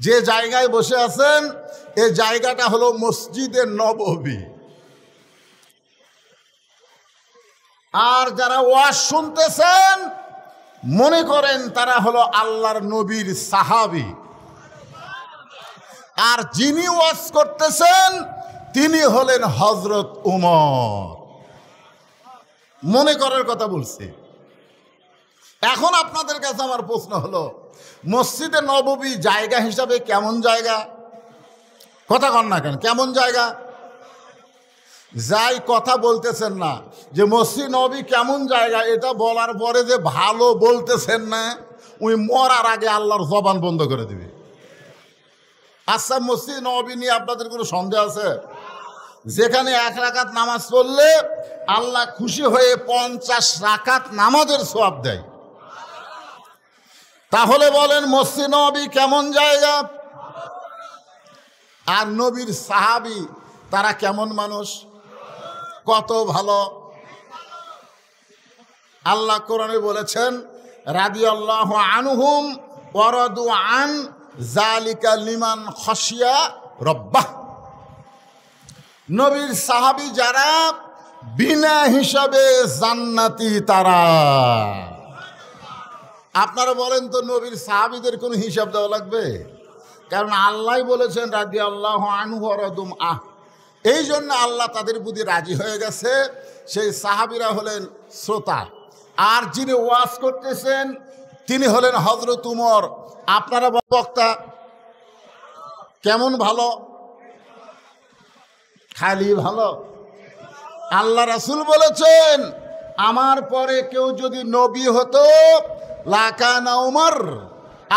যে জায়গায় বসে আছেন এই জায়গাটা হলো মসজিদে নববী। আর যারা ওয়াজ শুনতেছেন মনে করেন তারা হলো আল্লাহর নবীর সাহাবী, আর যিনি ওয়াজ করতেছেন তিনি হলেন হযরত উমর। মনে করার কথা বলছি। এখন আপনাদের কাছে আমার প্রশ্ন হলো, মসজিদে নববী জায়গা হিসাবে কেমন জায়গা? কথা কন না কেন, কেমন জায়গা? যাই কথা বলতেছেন না যে মসজিদ নববী কেমন জায়গা, এটা বলার পরে যে ভালো বলতেছেন না, ওই মরার আগে আল্লাহর জবান বন্ধ করে দিবে। আচ্ছা, মসজিদ নববী নিয়ে আপনাদের কোনো সন্দেহ আছে? যেখানে 1 রাকাত নামাজ পড়লে আল্লাহ খুশি হয়ে 50 রাকাত নামাজের সওয়াব দেয়। তাহলে বলেন মসজিদ নববী কেমন জায়গা? আর নবীর সাহাবী তারা কেমন মানুষ, কত ভালো। আল্লাহ কোরআনে বলেছেন রাদিয়াল্লাহু আনহুম ওয়া রাদু আন যালিকা লিমান খাশিয়া রাব্বাহ। নবীর সাহাবী যারা বিনা হিসাবে জান্নাতি তারা। আপনারা বলেন তো নবীর সাহাবীদের কোনো হিসাব দেওয়া লাগবে? কারণ আল্লাহ বলেছেন রাদিয়াল্লাহু আনহু ওয়া রাদু আন, এই জন্য আল্লাহ তাদের প্রতি রাজি হয়ে গেছে। সেই সাহাবীরা হলেন শ্রোতা, আর যিনি ওয়াজ করতেছেন তিনি হলেন হযরত উমর। আপনারা বক্তা কেমন ভালো, খালি ভালো। আল্লাহ রাসূল বলেছেন আমার পরে কেউ যদি নবী হতো লাকানা উমর,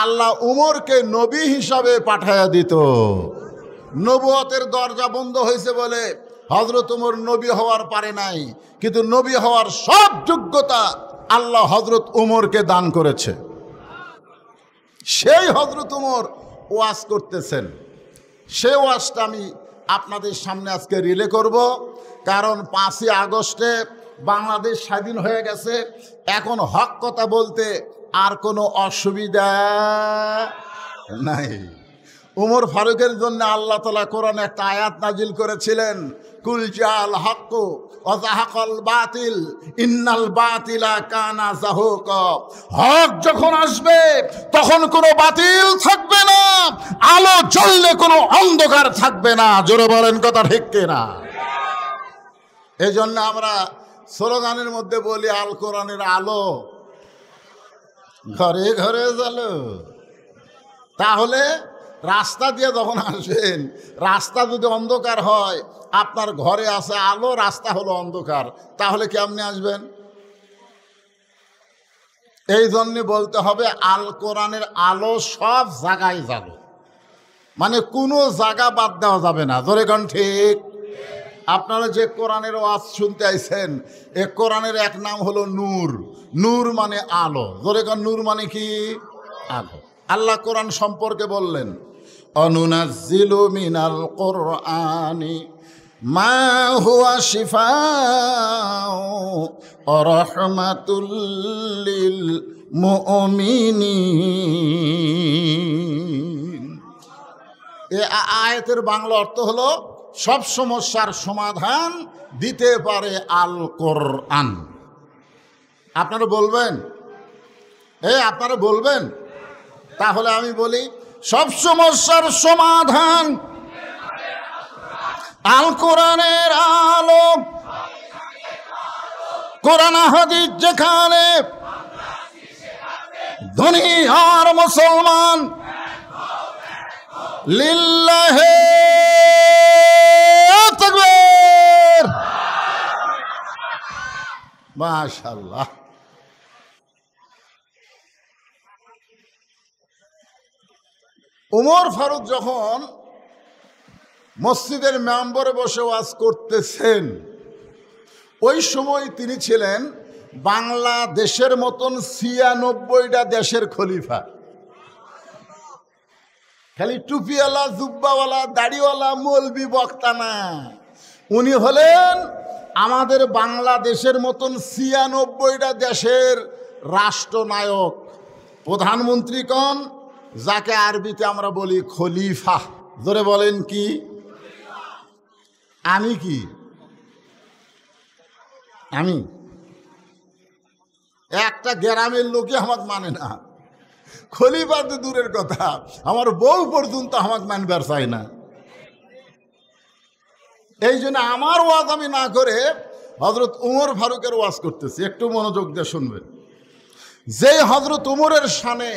আল্লাহ উমরকে নবী হিসাবে পাঠায়া দিত। নবুয়তের দরজা বন্ধ হয়েছে বলে হযরত উমর নবী হওয়ার পারে নাই, কিন্তু নবী হওয়ার সব যোগ্যতা আল্লাহ হযরত উমরকে দান করেছে। সেই হযরত উমর ওয়াজ করতেছেন, সেই ওয়াজটা আমি আপনাদের সামনে আজকে রিলে করব। কারণ 5ই আগস্টে বাংলাদেশ স্বাধীন হয়ে গেছে, এখন হক কথা বলতে আর কোনো অসুবিধা নাই। উমর ফারুকের জন্য আল্লাহ তাআলা কোরআনে একটা আয়াত নাজিল করেছিলেন, কুল জাল হক ওয়া যাহাকাল বাতিল ইন্নাল বাতিলা কানা যাহুকা। হক যখন আসবে তখন কোনো বাতিল থাকবে না, আলো জ্বললে কোনো অন্ধকার থাকবে না। জোরে বলেন কথা ঠিক কিনা? এই জন্য আমরা স্লোগানের মধ্যে বলি আল কোরআনের আলো ঘরে ঘরে জ্বলো। তাহলে রাস্তা দিয়ে যখন আসবেন, রাস্তা যদি অন্ধকার হয়, আপনার ঘরে আছে আলো, রাস্তা হলো অন্ধকার, তাহলে কেমনে আসবেন? এই জন্য বলতে হবে আল কোরআনের আলো সব জায়গায় যাবে, মানে কোনো জায়গা বাদ দেওয়া যাবে না। জোরে কোন ঠিক? আপনারা যে কোরআনের ওয়াজ শুনতে আইছেন, এ কোরআনের এক নাম হলো নূর। নূর মানে আলো। জোরে কোন নূর মানে কি? আলো। আল্লাহ কোরআন সম্পর্কে বললেন অনুনাজ্জিলু মিনাল কুরআনি মা হুয়া শিফাউ ওয়া রাহমাতুল লিল মুমিনিন। এই আয়াতের বাংলা অর্থ হলো সব সমস্যার সমাধান দিতে পারে আল কোরআন। আপনারা বলবেন? আপনারা বলবেন? তাহলে আমি বলি সব সমস্যার সমাধান আল কোরআনের আলো। কোরআন হাদিস যেখানে, ধনী আর মুসলমান লিল্লাহে তাকবীর। মাশাআল্লাহ। উমর ফারুক যখন মসজিদের মেম্বরে বসে ওয়াজ করতেছেন, ওই সময় তিনি ছিলেন বাংলাদেশের মতন 96টা দেশের খলিফা। খালি টুপিওয়ালা, জুব্বাওয়ালা, দাড়িওয়ালা মৌলবি বক্তা না, উনি হলেন আমাদের বাংলাদেশের মতন 96টা দেশের রাষ্ট্রনায়ক, প্রধানমন্ত্রী কন, যাকে আরবিতে আমরা বলি খলিফা। ধরে বলেন কি? আমি কি? আমি একটা গ্রামের লোকই আমাকে মানে না, খলিফা তো দূরের কথা, আমার বউ পর্যন্ত আমাকে মানবার চাই না। এই জন্য আমার ওয়াজ আমি না করে হযরত উমর ফারুকের ওয়াজ করতেছি। একটু মনোযোগ দিয়ে শুনবেন। যে হযরত উমরের শানে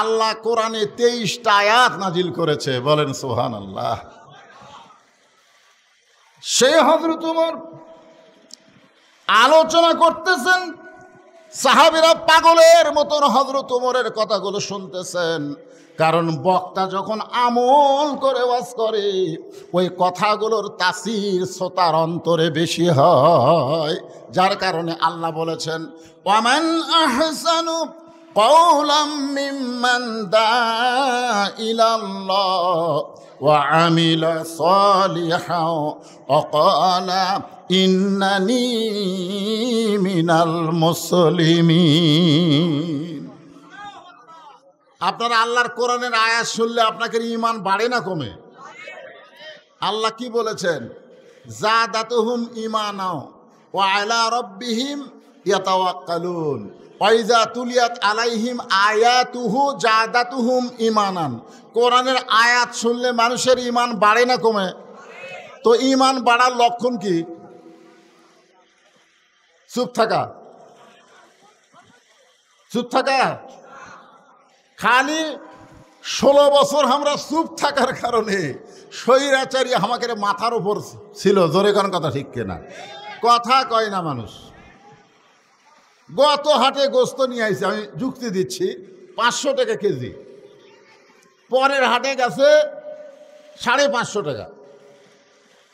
আল্লাহ কোরআনে 23টা আয়াত নাজিল করেছে, বলেন সুবহানাল্লাহ। সেই হযরত উমর আলোচনা করতেছেন, সাহাবীরা পাগলের মতন হযরত উমরের কথাগুলো শুনতেছেন। কারণ বক্তা যখন আমল করে ওয়াজ করে, ওই কথাগুলোর তাসির শ্রোতার অন্তরে বেশি হয়। যার কারণে আল্লাহ বলেছেন, ওয়ামান আহসানু কওলাম মিম্মান দাআ ইলাল্লাহ ওয়া আমিলা সালিহান ওয়া ক্বালা ইন্নানি মিনাল মুসলিমিন। আপনারা আল্লাহর কোরআনের আয়াত শুনলে আপনাদের ঈমান বাড়ে না কমে? আল্লাহ কি বলেছেন? যাদাতুহুম ঈমানা ওয়া আলা রাব্বিহিম ইয়াতাওয়াক্কালুন ওয়া ইযা তুলিয়াত আলাইহিম আয়াতুহু যাদাতুহুম ঈমানান। কোরআনের আয়াত শুনলে মানুষের ঈমান বাড়ে না কমে? তো ঈমান বাড়ার লক্ষণ কি? চুপ থাকা? চুপ থাকা? খালি 16 বছর আমরা চুপ থাকার কারণে স্বৈরাচারী আমাদের মাথার উপর ছিল। জোরে কোন কথা ঠিক কিনা? কথা কয় না মানুষ। গত হাটে গোস্ত নিয়ে আইছে, আমি যুক্তি দিচ্ছি, 500 টাকা কেজি। পরের হাটে গেছে 550 টাকা,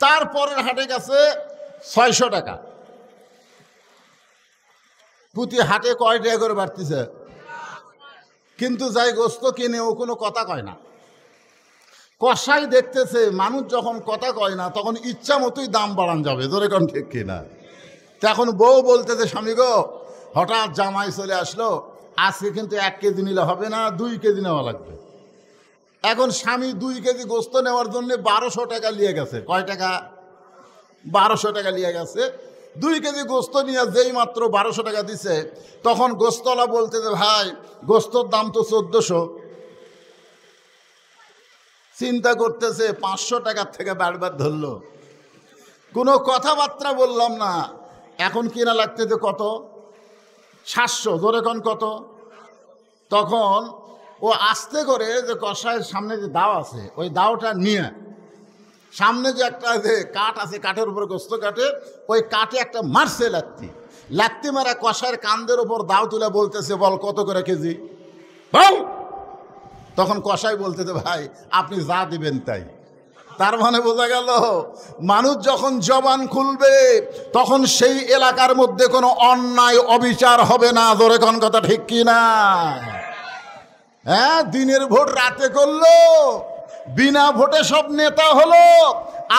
তারপরের হাটে গেছে 600 টাকা। প্রতি হাটে কয় টাকা করে বাড়তিছে? কিন্তু যাই গোস্ত কিনে ও কোনো কথা কয় না। কষাই দেখতেছে মানুষ যখন কথা কয় না, তখন ইচ্ছা মতোই দাম বাড়ান যাবে। ধরে কোন ঠিক কিনা? তখন বউ বলতেছে, স্বামী গো, হঠাৎ জামাই চলে আসলো, আজকে কিন্তু 1 কেজি নিলে হবে না, 2 কেজি নেওয়া লাগবে। এখন স্বামী 2 কেজি গোস্ত নেওয়ার জন্য 1200 টাকা নিয়ে গেছে। কয় টাকা? 1200 টাকা নিয়ে গেছে। 2 কেজি গোস্ত নিয়ে যেই মাত্র 1200 টাকা দিছে, তখন গোস্তওয়ালা বলতেছে, ভাই গোস্তর দাম তো 1400। চিন্তা করতেছে 500 টাকার থেকে বারবার ধরলো, কোনো কথাবার্তা বললাম না। এখন কিনা লাগতেছে কত? 700। ধরে কোন কত? তখন ও আস্তে করে যে কষায়ের সামনে যে দাও আছে, ওই দাওটা নিয়ে সামনে যে একটা যে কাঠ আছে, কাঠের উপরে গোস্ত কাটে, ওই কাঠে একটা মারছে লাত্তি মারা কষায়ের কান্দের উপর দাও তুলে বলতেছে, বল কত করে কেজি বল। তখন কষাই বলতেছে, ভাই আপনি যা দিবেন তাই। তার মানে বোঝা গেল, মানুষ যখন জবান খুলবে তখন সেই এলাকার মধ্যে কোনো অন্যায় অবিচার হবে না। ধরে কোন কথা ঠিক কি না? হ্যাঁ, দিনের ভোট রাতে করলো, বিনা ভোটে সব নেতা হলো।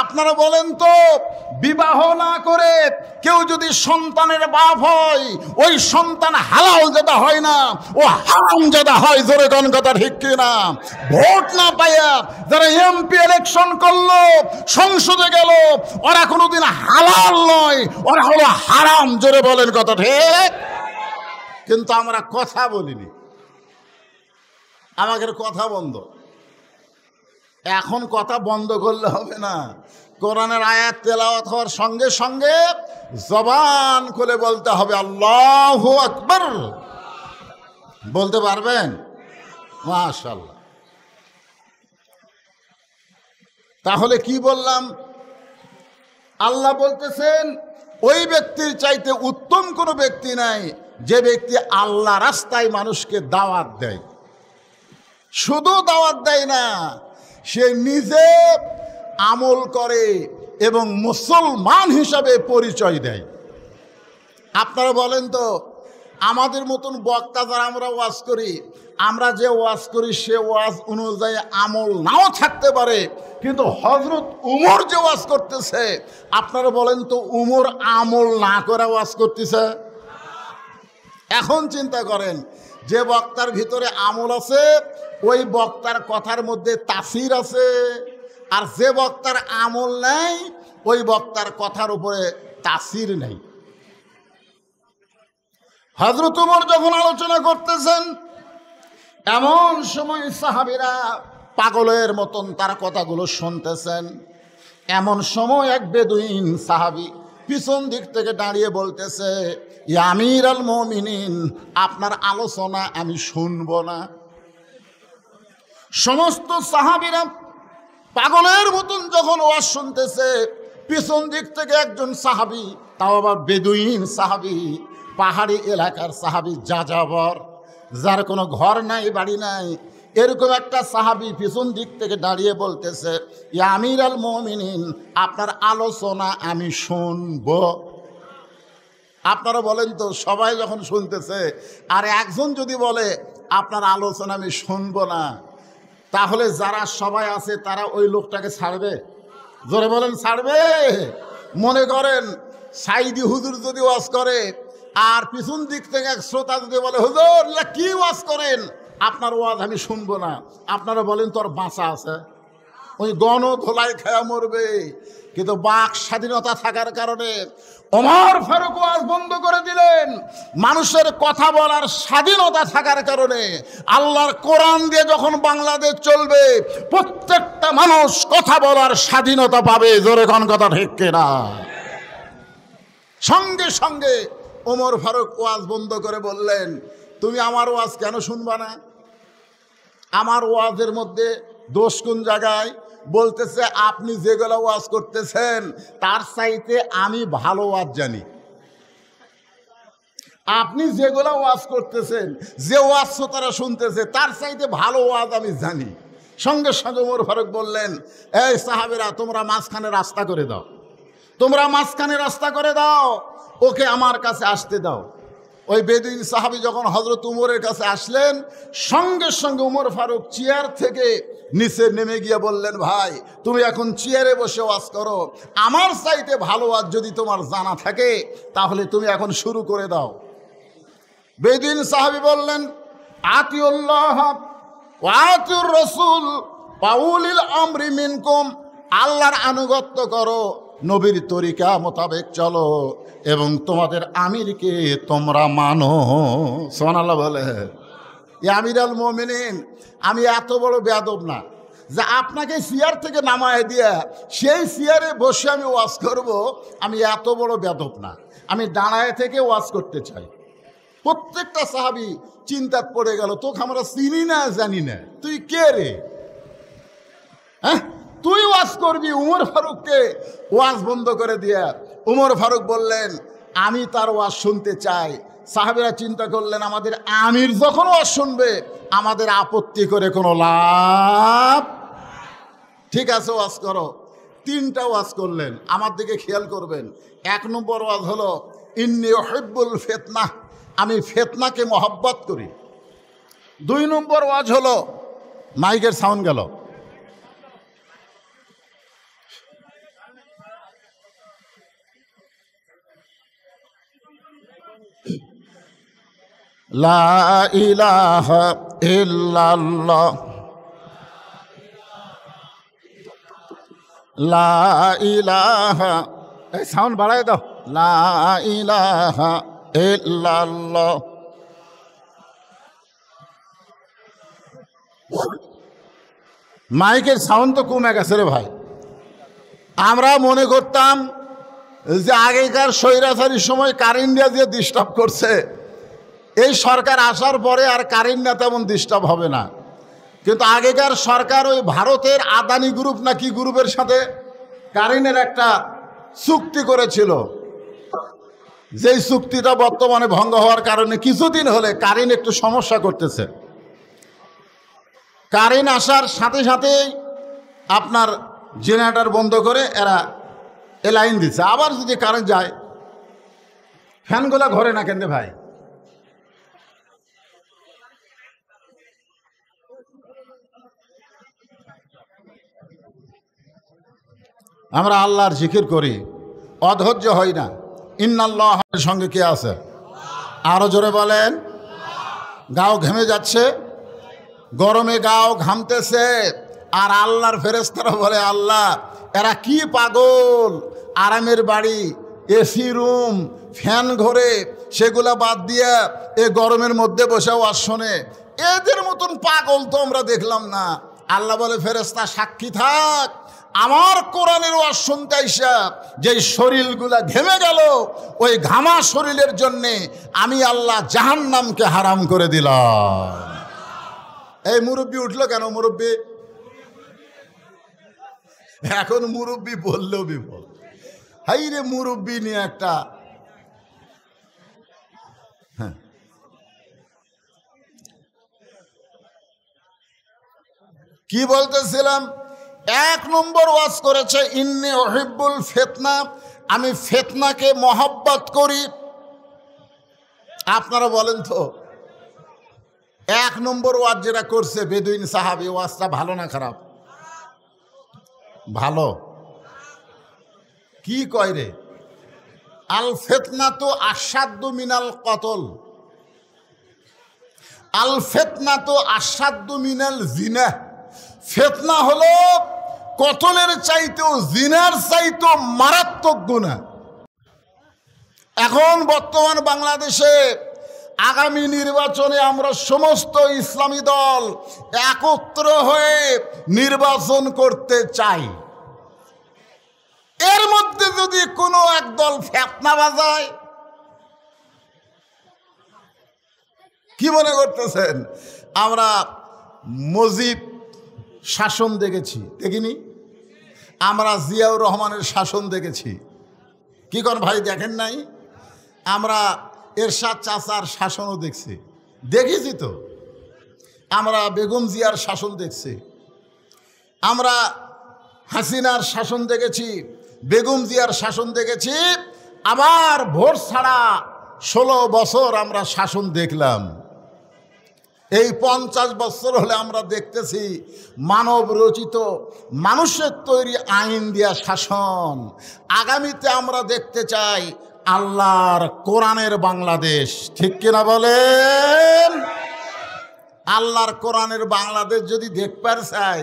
আপনারা বলেন তো, বিবাহ না করে কেউ যদি সন্তানের বাপ হয়, ওই সন্তান হালাল জাদা হয় না, ও হারাম জাদা হয়। জোরে কোন কথা ঠিক কিনা? ভোট না পাইয়া যারা এমপি ইলেকশন করলো, সংসদে গেল, ওরা কোনোদিন হালাল নয়, ওরা হলো হারাম। জোরে বলেন কথা ঠিক? কিন্তু আমরা কথা বলিনি, আমাদের কথা বন্ধ। এখন কথা বন্ধ করলে হবে না। কোরআনের আয়াত তেলাওয়াত হওয়ার সঙ্গে সঙ্গে জবান খুলে বলতে হবে আল্লাহু আকবার। বলতে পারবেন? মাশাআল্লাহ। তাহলে কি বললাম? আল্লাহ বলতেছেন, ওই ব্যক্তির চাইতে উত্তম কোনো ব্যক্তি নাই যে ব্যক্তি আল্লাহ রাস্তায় মানুষকে দাওয়াত দেয়। শুধু দাওয়াত দেয় না, সে নিজে আমল করে এবং মুসলমান হিসাবে পরিচয় দেয়। আপনারা বলেন তো, আমাদের মতন বক্তা যারা আমরা ওয়াজ করি, আমরা যে ওয়াজ করি সে ওয়াজ অনুযায়ী আমল নাও থাকতে পারে, কিন্তু হযরত উমর যে ওয়াজ করতেছে, আপনারা বলেন তো উমর আমল না করে ওয়াজ করতেছে? এখন চিন্তা করেন, যে বক্তার ভিতরে আমল আছে ওই বক্তার কথার মধ্যে তাসির আছে, আর যে বক্তার আমল নেই ওই বক্তার কথার উপরে তাসির নেই। হযরত ওমর যখন আলোচনা করতেছেন এমন সময় সাহাবীরা পাগলের মতন তার কথাগুলো শুনতেছেন। এমন সময় এক বেদুইন সাহাবী পিছন দিক থেকে দাঁড়িয়ে বলতেছে, ইয়া আমিরুল মুমিনিন, আপনার আলোচনা আমি শুনব না। সমস্ত সাহাবীরা পাগলের মতন যখন ওয়াজ শুনতেছে, পিছন দিক থেকে একজন সাহাবী, তাও আবার বেদুইন সাহাবী, পাহাড়ি এলাকার সাহাবী, যাযাবর, যার কোনো ঘর নাই বাড়ি নাই, এরকম একটা সাহাবী পিছন দিক থেকে দাঁড়িয়ে বলতেছে, ইয়া আমিরুল মুমিনিন, আপনার আলোচনা আমি শুনব। আপনারা বলেন তো, সবাই যখন শুনতেছে আর একজন যদি বলে আপনার আলোচনা আমি শুনব না, তাহলে যারা সবাই আছে তারা ওই লোকটাকে ছাড়বে? জোরে বলেন, ছাড়বে? মনে করেন সাইদি হুজুর যদি ওয়াজ করে আর পিছন দিক থেকে এক শ্রোতা যদি বলে, হুজুর কি ওয়াজ করেন, আপনার ওয়াজ আমি শুনবো না, আপনারা বলেন তোর বাঁচা আছে? ওই গণ ধোলাই খেয়া মরবে। কিন্তু বাক স্বাধীনতা থাকার কারণে ওমর ফারুক ওয়াজ বন্ধ করে দিলেন। মানুষের কথা বলার স্বাধীনতা থাকার কারণে আল্লাহর কোরআন দিয়ে যখন বাংলাদেশ চলবে, প্রত্যেকটা মানুষ কথা বলার স্বাধীনতা পাবে। জোরে কোন কথা ঠিক কিনা? সঙ্গে সঙ্গে ওমর ফারুক ওয়াজ বন্ধ করে বললেন, তুমি আমার ওয়াজ কেন শুনবা না? আমার ওয়াজের মধ্যে দোষ কোন জায়গায়? বলতেছে, আপনি যেগুলো ওয়াজ করতেছেন তার চাইতে আমি ভালো ওয়াজ জানি। আপনি যেগুলো ওয়াজ করতেছেন, যে ওয়াজ শ্রোতারা শুনতেছে, তার চাইতে ভালো ওয়াজ আমি জানি। সঙ্গে সঙ্গে ওমর ফারুক বললেন, এই সাহাবীরা, তোমরা মাঝখানে রাস্তা করে দাও, তোমরা মাঝখানে রাস্তা করে দাও, ওকে আমার কাছে আসতে দাও। ওই বেদুইন সাহাবী যখন হযরত উমরের কাছে আসলেন, সঙ্গে সঙ্গে ওমর ফারুক চেয়ার থেকে নিচে নেমে গিয়ে বললেন, ভাই তুমি এখন চেয়ারে বসে ওয়াজ করো, আমার চাইতে ভালো ওয়াজ যদি তোমার জানা থাকে তাহলে তুমি এখন শুরু করে দাও। বেদুইন সাহাবী বললেন, আতিউল্লাহ ওয়া আতিউর রাসূল ওয়া উলিল আমরি মিনকুম, আল্লাহর আনুগত্য করো, নবীর তরিকা মোতাবেক চলো, এবং তোমাদের আমিরকে তোমরা মানো। সুবহানাল্লাহ বলে। ইয়া আমিরুল মুমিনিন, আমি এত বড় বেয়াদব না যে আপনাকে চেয়ার থেকে নামায় দিয়া সেই চেয়ারে বসে আমি ওয়াজ করব। আমি এত বড় বেয়াদব না, আমি দাঁড়ায় থেকে ওয়াজ করতে চাই। প্রত্যেকটা সাহাবী চিন্তাত পড়ে গেল, তোকে আমরা চিনি না, জানি না, তুই কে রে? হ্যাঁ, তুই ওয়াজ করবি? উমর ফারুককে ওয়াজ বন্ধ করে দিয়া উমর ফারুক বললেন, আমি তার ওয়াজ শুনতে চাই। সাহাবীরা চিন্তা করলেন, আমাদের আমির যখন ওয়াজ শুনবে আমাদের আপত্তি করে কোনো লাভ। ঠিক আছে, ওয়াজ করো। তিনটা ওয়াজ করলেন। আমার দিকে খেয়াল করবেন। 1 নম্বর ওয়াজ হলো, ইন্নী উহিব্বুল ফিতনাহ, আমি ফিতনাকে মহব্বত করি। 2 নম্বর ওয়াজ হলো, মাইকের সাউন্ড গেল, লা ইলাহা ইল্লাল্লাহ, লা ইলাহা, এই সাউন্ড বাড়াই দাও, লা ইলাহা ইল্লাল্লাহ। মাইকের সাউন্ড তো কমে গেছে রে ভাই। আমরা মনে করতাম যে আগেকার স্বৈরাচারীর সময় কারেন্ট দিয়ে ডিস্টার্ব করছে, এই সরকার আসার পরে আর কারেন্ট না তেমন ডিস্টার্ব হবে না। কিন্তু আগেকার সরকার ওই ভারতের আদানি গ্রুপ নাকি গ্রুপের সাথে কারেন্টের একটা চুক্তি করেছিল, যেই চুক্তিটা বর্তমানে ভঙ্গ হওয়ার কারণে কিছুদিন হলে কারেন্ট একটু সমস্যা করতেছে। কারেন্ট আসার সাথে সাথেই আপনার জেনারেটর বন্ধ করে এরা লাইন দিচ্ছে। আবার যদি কারেন্ট যায়, ফ্যানগুলো ঘরে না কেন ভাই? আমরা আল্লাহর জিকির করি, অধৈর্য হই না। ইন্নাল্লাহর সঙ্গে কে আছে? আরো জোরে বলেন। গাও ঘেমে যাচ্ছে, গরমে গাও ঘামতেছে, আর আল্লাহর ফেরেশতারা বলে আল্লাহ এরা কি পাগল, আরামের বাড়ি, এসি রুম, ফ্যান ঘরে, সেগুলা বাদ দিয়া এ গরমের মধ্যে বসে ওয়াজ শোনে, এদের মতন পাগল তো আমরা দেখলাম না। আল্লাহ বলে ফেরেশতা সাক্ষী থাক, আমার কোরআনের ওয়াজ শুনতে আইসা যেই শরীরগুলা ঘেমে গেল, ওই ঘামা শরীরের জন্যে আমি আল্লাহ জাহান্নামকে হারাম করে দিলাম। এই মুরব্বী উঠলো কেন? মুরব্বী এখন মুরব্বী বললেও বিপদ। হাই রে মুরব্বী নিয়ে একটা কি বলতেছিলাম, 1 নম্বর ওয়াজ করেছে ইন্নী উহিব্বুল ফিতনা, আমি ফিতনাকে মহব্বত করি। আপনারা বলেন তো 1 নম্বর ওয়াজ যেটা করছে বেদুইন সাহাবী, ওয়াজটা ভালো না খারাপ? ভালো। কি কয় রে? আল ফিতনা তো আসাদ্দু মিনাল কতল, আল ফিতনা তো আসাদ্দু মিনাল জিনা। ফিতনা হলো কতলের চাইতেও, জিনার চাইতেও মারাত্মক গুনাহ। এখন বর্তমান বাংলাদেশে আগামী নির্বাচনে আমরা সমস্ত ইসলামী দল একত্র হয়ে নির্বাচন করতে চাই। এর মধ্যে যদি কোনো এক দল ফিতনা বাজায়, কি মনে করতেছেন? আমরা মুজিব শাসন দেখেছি, দেখিনি? আমরা জিয়াউর রহমানের শাসন দেখেছি, কি কর ভাই দেখেন নাই? আমরা এরশাদ চাচার শাসনও দেখেছি তো। আমরা বেগম জিয়ার শাসন দেখছি, আমরা হাসিনার শাসন দেখেছি, বেগম জিয়ার শাসন দেখেছি, আবার ভোট ছাড়া 16 বছর আমরা শাসন দেখলাম। এই 50 বছর হলে আমরা দেখতেছি মানব রচিত, মানুষের তৈরি আইন দিয়া শাসন। আগামীতে আমরা দেখতে চাই আল্লাহর কোরআনের বাংলাদেশ, ঠিক কিনা বলেন? আল্লাহর কোরআনের বাংলাদেশ যদি দেখবার চাই,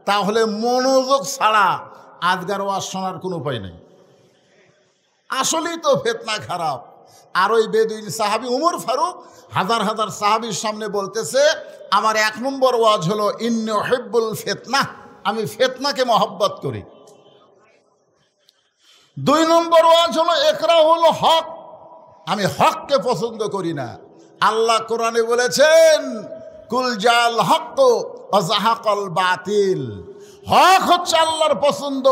তাহলে মনোযোগ ছাড়া আজগার ওয়াজ শোনার কোনো উপায় নেই। আসলেই তো ফিতনা খারাপ। আর ওই বেদুইন সাহাবী উমর ফারুক হাজার হাজার সাহাবীর সামনে বলতেছে, আমার 1 নম্বর ওয়াজ হলো ইন্নী উহিব্বুল ফিতনা, আমি ফিতনাকে মহব্বত করি। 2 নম্বর ওয়াজ হলো ইকরাহুল হক, আমি হককে পছন্দ করি না। আল্লাহ কোরআনে বলেছেন কুল জাল হক ওয়া যাহাকাল বাতিল, হক হচ্ছে আল্লাহর পছন্দ,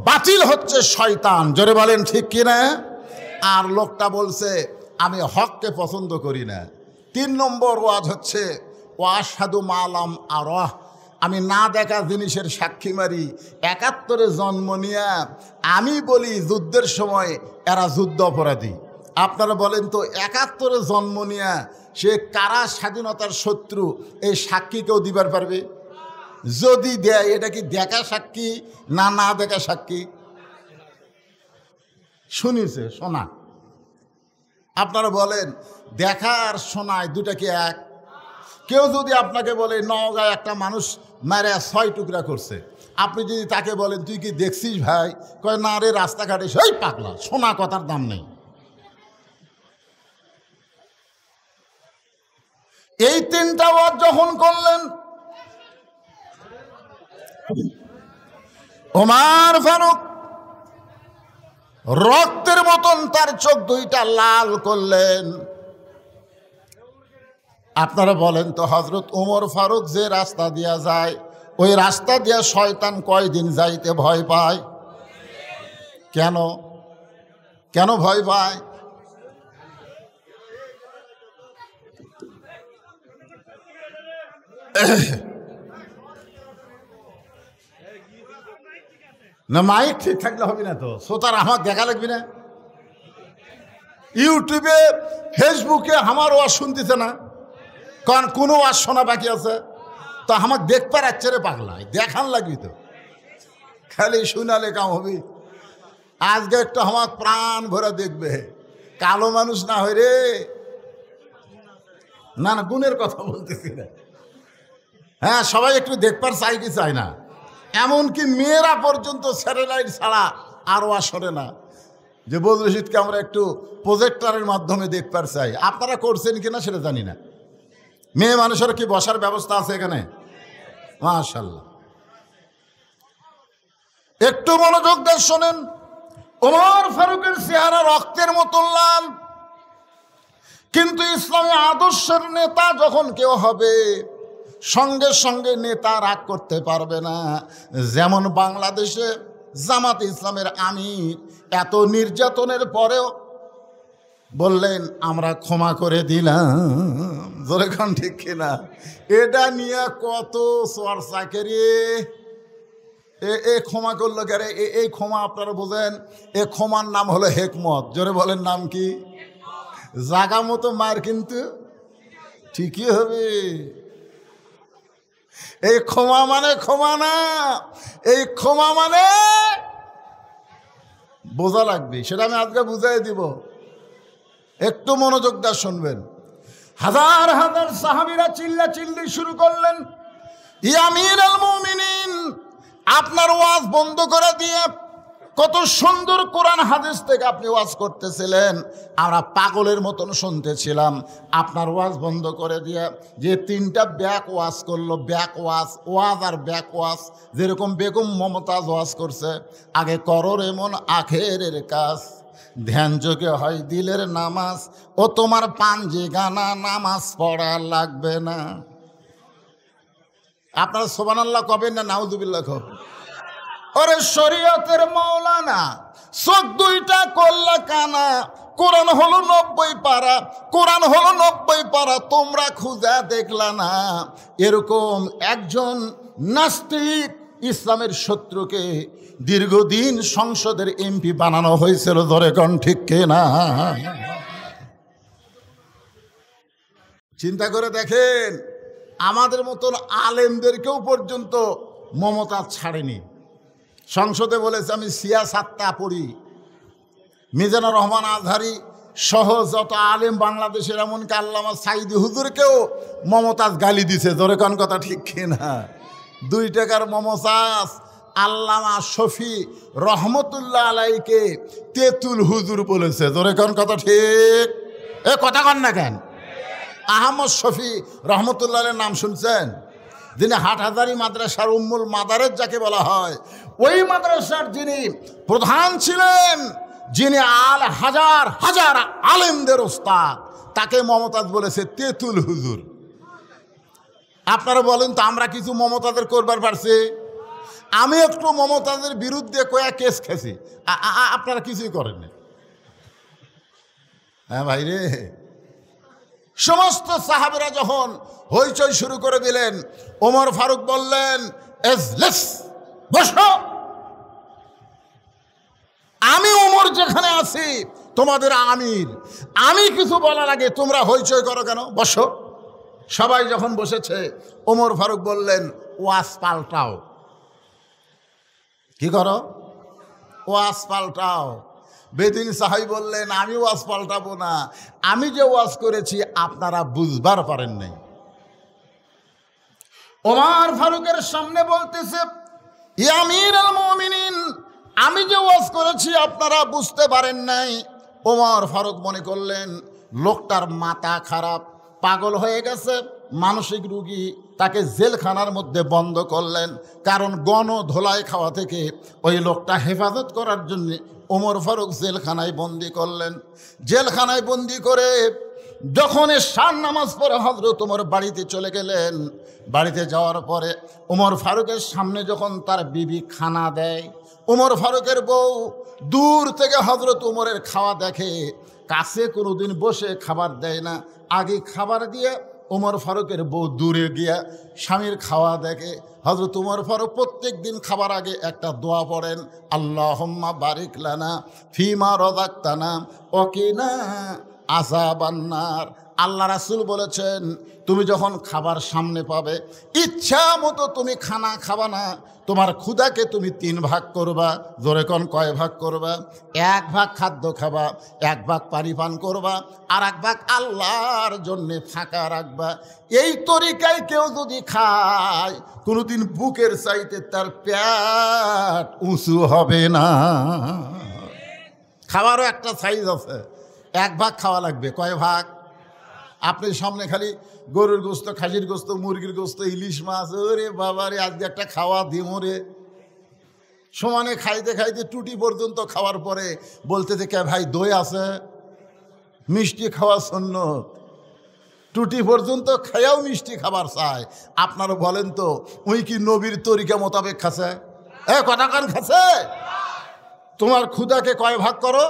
বাতিল হচ্ছে শয়তান। জোরে বলেন ঠিক কিনা? আর লোকটা বলছে আমি হককে পছন্দ করি না। 3 নম্বর ওয়াজ হচ্ছে ওয়াশহাদু মালাম আরাহ, আমি না দেখা জিনিসের সাক্ষী মারি। 71-এ জন্ম নিয়ে আমি বলি যুদ্ধের সময় এরা যুদ্ধ অপরাধী। আপনারা বলেন তো 71-এ জন্ম নিয়ে সে কারা স্বাধীনতার শত্রু, এই সাক্ষী কেউ দিবার পারবে? যদি দেয় এটা কি দেখা সাক্ষী না না দেখা সাক্ষী? শুনিছে শোনা? আপনারা বলেন দেখা আর শোনায় দুটা কি এক? কেউ যদি আপনাকে বলে নওগাঁয় একটা মানুষ মারে 6 টুকরা করছে, আপনি যদি তাকে বলেন তুই কি দেখছিস ভাই? কয় না রে, রাস্তাঘাটে সেই পাগলা, শোনা কথার দাম নেই। এই 3টা ওয়াজ যখন করলেন, ওমর ফারুক রক্তের মতন তার চোখ 2টা লাল করলেন। আপনারা বলেন তো হযরত ওমর ফারুক যে রাস্তা দিয়া যায়, ওই রাস্তা দিয়া শয়তান কয়দিন যাইতে ভয় পায়? কেন কেন ভয় পায়? না মাইক ঠিক থাকলে হবে না তো, শ্রোতার আমার দেখা লাগবে না? ইউটিউবে ফেসবুকে আমার ওয়াজ শুনতেছে না, কারণ কোনো ওয়াজ শোনা বাকি আছে তো আমাকে দেখবার আচ্ছে রে পাগলায়, দেখান লাগবি তো, খালি শুনালে কাম হবে। আজকে একটু আমার প্রাণ ভরে দেখবে, কালো মানুষ না হয় রে, না না গুণের কথা বলতেছি না, হ্যাঁ, সবাই একটু দেখবার চাই কি চায় না? এমনকি মেয়েরা পর্যন্ত স্যাটেলাইট ছাড়া আর ওয়াজ শোনে না, যে বদরুল রশিদকে আমরা একটু প্রজেক্টরের মাধ্যমে দেখবার চাই। আপনারা করছেন কিনা সেটা জানি না। মেয়ে মানুষের কি বসার ব্যবস্থা আছে এখানে? মাশাআল্লাহ। একটু মনোযোগ দিয়ে শোনেন। ওমর ফারুকের চেহারা রক্তের মতো লাল, কিন্তু ইসলামী আদর্শের নেতা যখন কেউ হবে, সঙ্গে সঙ্গে নেতা রাগ করতে পারবে না। যেমন বাংলাদেশে জামাত ইসলামের আমির এত নির্যাতনের পরেও বললেন আমরা ক্ষমা করে দিলাম। জোরে খান ঠিক কিনা? এটা নিয়ে কত চর্চা করে, এ ক্ষমা করলো কে? এই ক্ষমা আপনারা বোঝেন? এ ক্ষমার নাম হলো হেকমত। জোরে বলেন, নাম কি? জাগা মতো মার কিন্তু ঠিকই হবে। এই ক্ষমা মানে ক্ষমা না, এই ক্ষমা মানে বোঝা লাগবে, সেটা আমি আজকে বুঝাই দিব। একটু মনোযোগ দিয়ে শুনবেন। হাজার হাজার সাহাবীরা চিল্লা চিল্লি শুরু করলেন, ইয়া আমিরুল মুমিনিন, আপনার ওয়াজ বন্ধ করে দিয়ে কত সুন্দর কোরআন হাদিস থেকে আপনি ওয়াজ করতেছিলেন, আমরা পাগলের মতন শুনতেছিলাম। আপনার ওয়াজ বন্ধ করে দিয়ে যে তিনটা ব্যাক ওয়াজ করলো, ব্যাক ওয়াজ আর ব্যাক ওয়াজ, যেরকম বেগম মমতাজ ওয়াজ করছে, আগে করো এমন আখেরের কাজ, ধ্যান যোগে হয় দিলের নামাজ, ও তোমার পাঞ্জি গানা নামাজ পড়া লাগবে না। আপনারা সুবহানাল্লাহ কবেন না নাউজুবিল্লাহ কবেন? ওরে শরীয়তের মাওলানা, চোখ দুইটা করলা কানা, কোরআন হলো 90 পারা, কোরআন হলো 90 পারা, তোমরা খুঁজা দেখলা না। এরকম একজন নাস্তিক ইসলামের শত্রুকে দীর্ঘদিন সংসদের এমপি বানানো হয়েছিল। ধরে কোন ঠিক কিনা? চিন্তা করে দেখেন, আমাদের মতন আলেমদেরকেও পর্যন্ত মমতা ছাড়েনি। সংসদে বলেছে আমি সিয়াসাতটা পড়ি। মিজানুর রহমান আজহারি সহ যত আলেম বাংলাদেশের, এমনকি আল্লামা সাইদি হুজুরকেও মমতাজ গালি দিছে। জোরে কোন কথা ঠিক কিনা? 2 টাকার মমতাজ আল্লামা শফি রহমতুল্লাহ আলাইকে তেতুল হুজুর বলেছে। জোরে কোন কথা ঠিক? এ কথা কন না কেন? আহমদ শফি রহমতুল্লাহ আলাইহির নাম শুনছেন? যিনি হাটহাজারী মাদ্রাসার উম্মুল মাদারেজ যাকে বলা হয়, ওই মাদ্রাসার যিনি প্রধান ছিলেন, যিনি হাজার হাজার আলেমদের ওস্তাদ, তাকে মমতাজ বলেছে তেতুল হুজুর। আপনারা বলেন তো, আমরা কিছু মমতাজের করবার পারছি? আমি একটু মমতাজের বিরুদ্ধে কয়েক কেস খেয়েছি, আপনারা কিছুই করেননি। হ্যাঁ ভাই রে, সমস্ত সাহাবীরা যখন হইচই শুরু করে দিলেন, ওমর ফারুক বললেন এজলিস, বসো। আমি ওমর যেখানে আছি তোমাদের আমির, আমি কিছু বলার আগে তোমরা হইচই করো কেন? বসো। সবাই যখন বসেছে, ওমর ফারুক বললেন ওয়াজ পাল্টাও। কি করো? ওয়াজ পাল্টাও। বেদিন সাহাবী বললেন আমি ওয়াজ পাল্টাবো না, আমি যে ওয়াজ করেছি আপনারা বুঝবার পারেন নাই। ওমর ফারুকের সামনে বলতেছে ইয়া আমিরুল মুমিনিন, আমি যে ওয়াজ করেছি আপনারা বুঝতে পারেন নাই। ওমর ফারুক মনে করলেন লোকটার মাথা খারাপ, পাগল হয়ে গেছে, মানসিক রোগী, তাকে জেলখানার মধ্যে বন্ধ করলেন। কারণ গণধোলাই খাওয়া থেকে ওই লোকটা হেফাজত করার জন্য ওমর ফারুক জেলখানায় বন্দি করলেন। জেলখানায় বন্দি করে যখন এশার নামাজ পড়ে হযরত ওমর বাড়িতে চলে গেলেন, বাড়িতে যাওয়ার পরে ওমর ফারুকের সামনে যখন তার বিবি খানা দেয়, ওমর ফারুকের বউ দূর থেকে হযরত ওমরের খাওয়া দেখে, কাছে কোনোদিন বসে খাবার দেয় না। আগে খাবার দিয়ে ওমর ফারুকের বউ দূরে গিয়া স্বামীর খাওয়া দেখে। হযরত ওমর ফারুক প্রত্যেক দিন খাবার আগে একটা দোয়া পড়েন, আল্লাহুম্মা বারিক লানা ফিমা রাযাকতানা ওয়া কিনা আযাবান নার। আল্লাহ রাসূল বলেছেন, তুমি যখন খাবার সামনে পাবে, ইচ্ছা মতো তুমি খানা খাবা না, তোমার ক্ষুধাকে তুমি 3 ভাগ করবা। জোরে কোন কয় ভাগ করবা? 1 ভাগ খাদ্য খাবা, 1 ভাগ পানি পান করবা, আর 1 ভাগ আল্লাহর জন্যে ফাঁকা রাখবা। এই তরিকায় কেউ যদি খায়, কোনোদিন বুকের চাইতে তার পেট উঁচু হবে না। খাবারও একটা সাইজ আছে, 1 ভাগ খাওয়া লাগবে। কয় ভাগ? আপনি সামনে খালি গরুর গোস্ত, খাসির গোস্ত, মুরগির গোস্ত, ইলিশ মাছ, ওরে বাবারে আজকে একটা খাওয়া দিমরে সমানে খাইতে খাইতে টুটি পর্যন্ত খাওয়ার পরে বলতে থেকে, ভাই দই আছে? মিষ্টি খাওয়া সুন্নত। টুটি পর্যন্ত খাইয়াও মিষ্টি খাবার চায়। আপনারা বলেন তো, ওই কি নবীর তরিকা মোতাবেক খাচ্ছে? কটা কান খাচ্ছে? তোমার ক্ষুধাকে কয় ভাগ করো?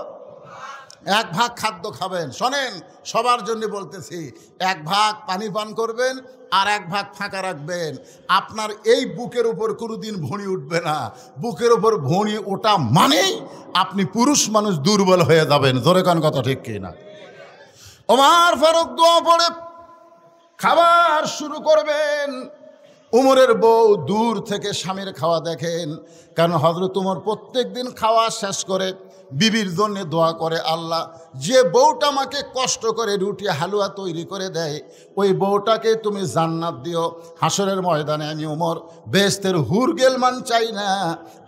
1 ভাগ খাদ্য খাবেন। শোনেন, সবার জন্য বলতেছি, 1 ভাগ পানি পান করবেন, আর 1 ভাগ ফাঁকা রাখবেন। আপনার এই বুকের উপর কোনোদিন ভুঁড়ি উঠবে না। বুকের উপর ভুঁড়ি ওটা মানেই আপনি পুরুষ মানুষ দুর্বল হয়ে যাবেন। জোরে কোন কথা ঠিক কি না? ওমর ফারুক দোয়া পড়ে খাবার শুরু করবেন। উমরের বউ দূর থেকে স্বামীর খাওয়া দেখেন, কারণ হযরত উমর প্রত্যেক দিন খাওয়া শেষ করে বিবির জন্য দোয়া করে, আল্লাহ, যে বউটা আমাকে কষ্ট করে রুটি হালুয়া তৈরি করে দেয়, ওই বউটাকে তুমি জান্নাত দিও। হাসরের ময়দানে আমি উমর বেহেশতের হুর গেলমান চাই না,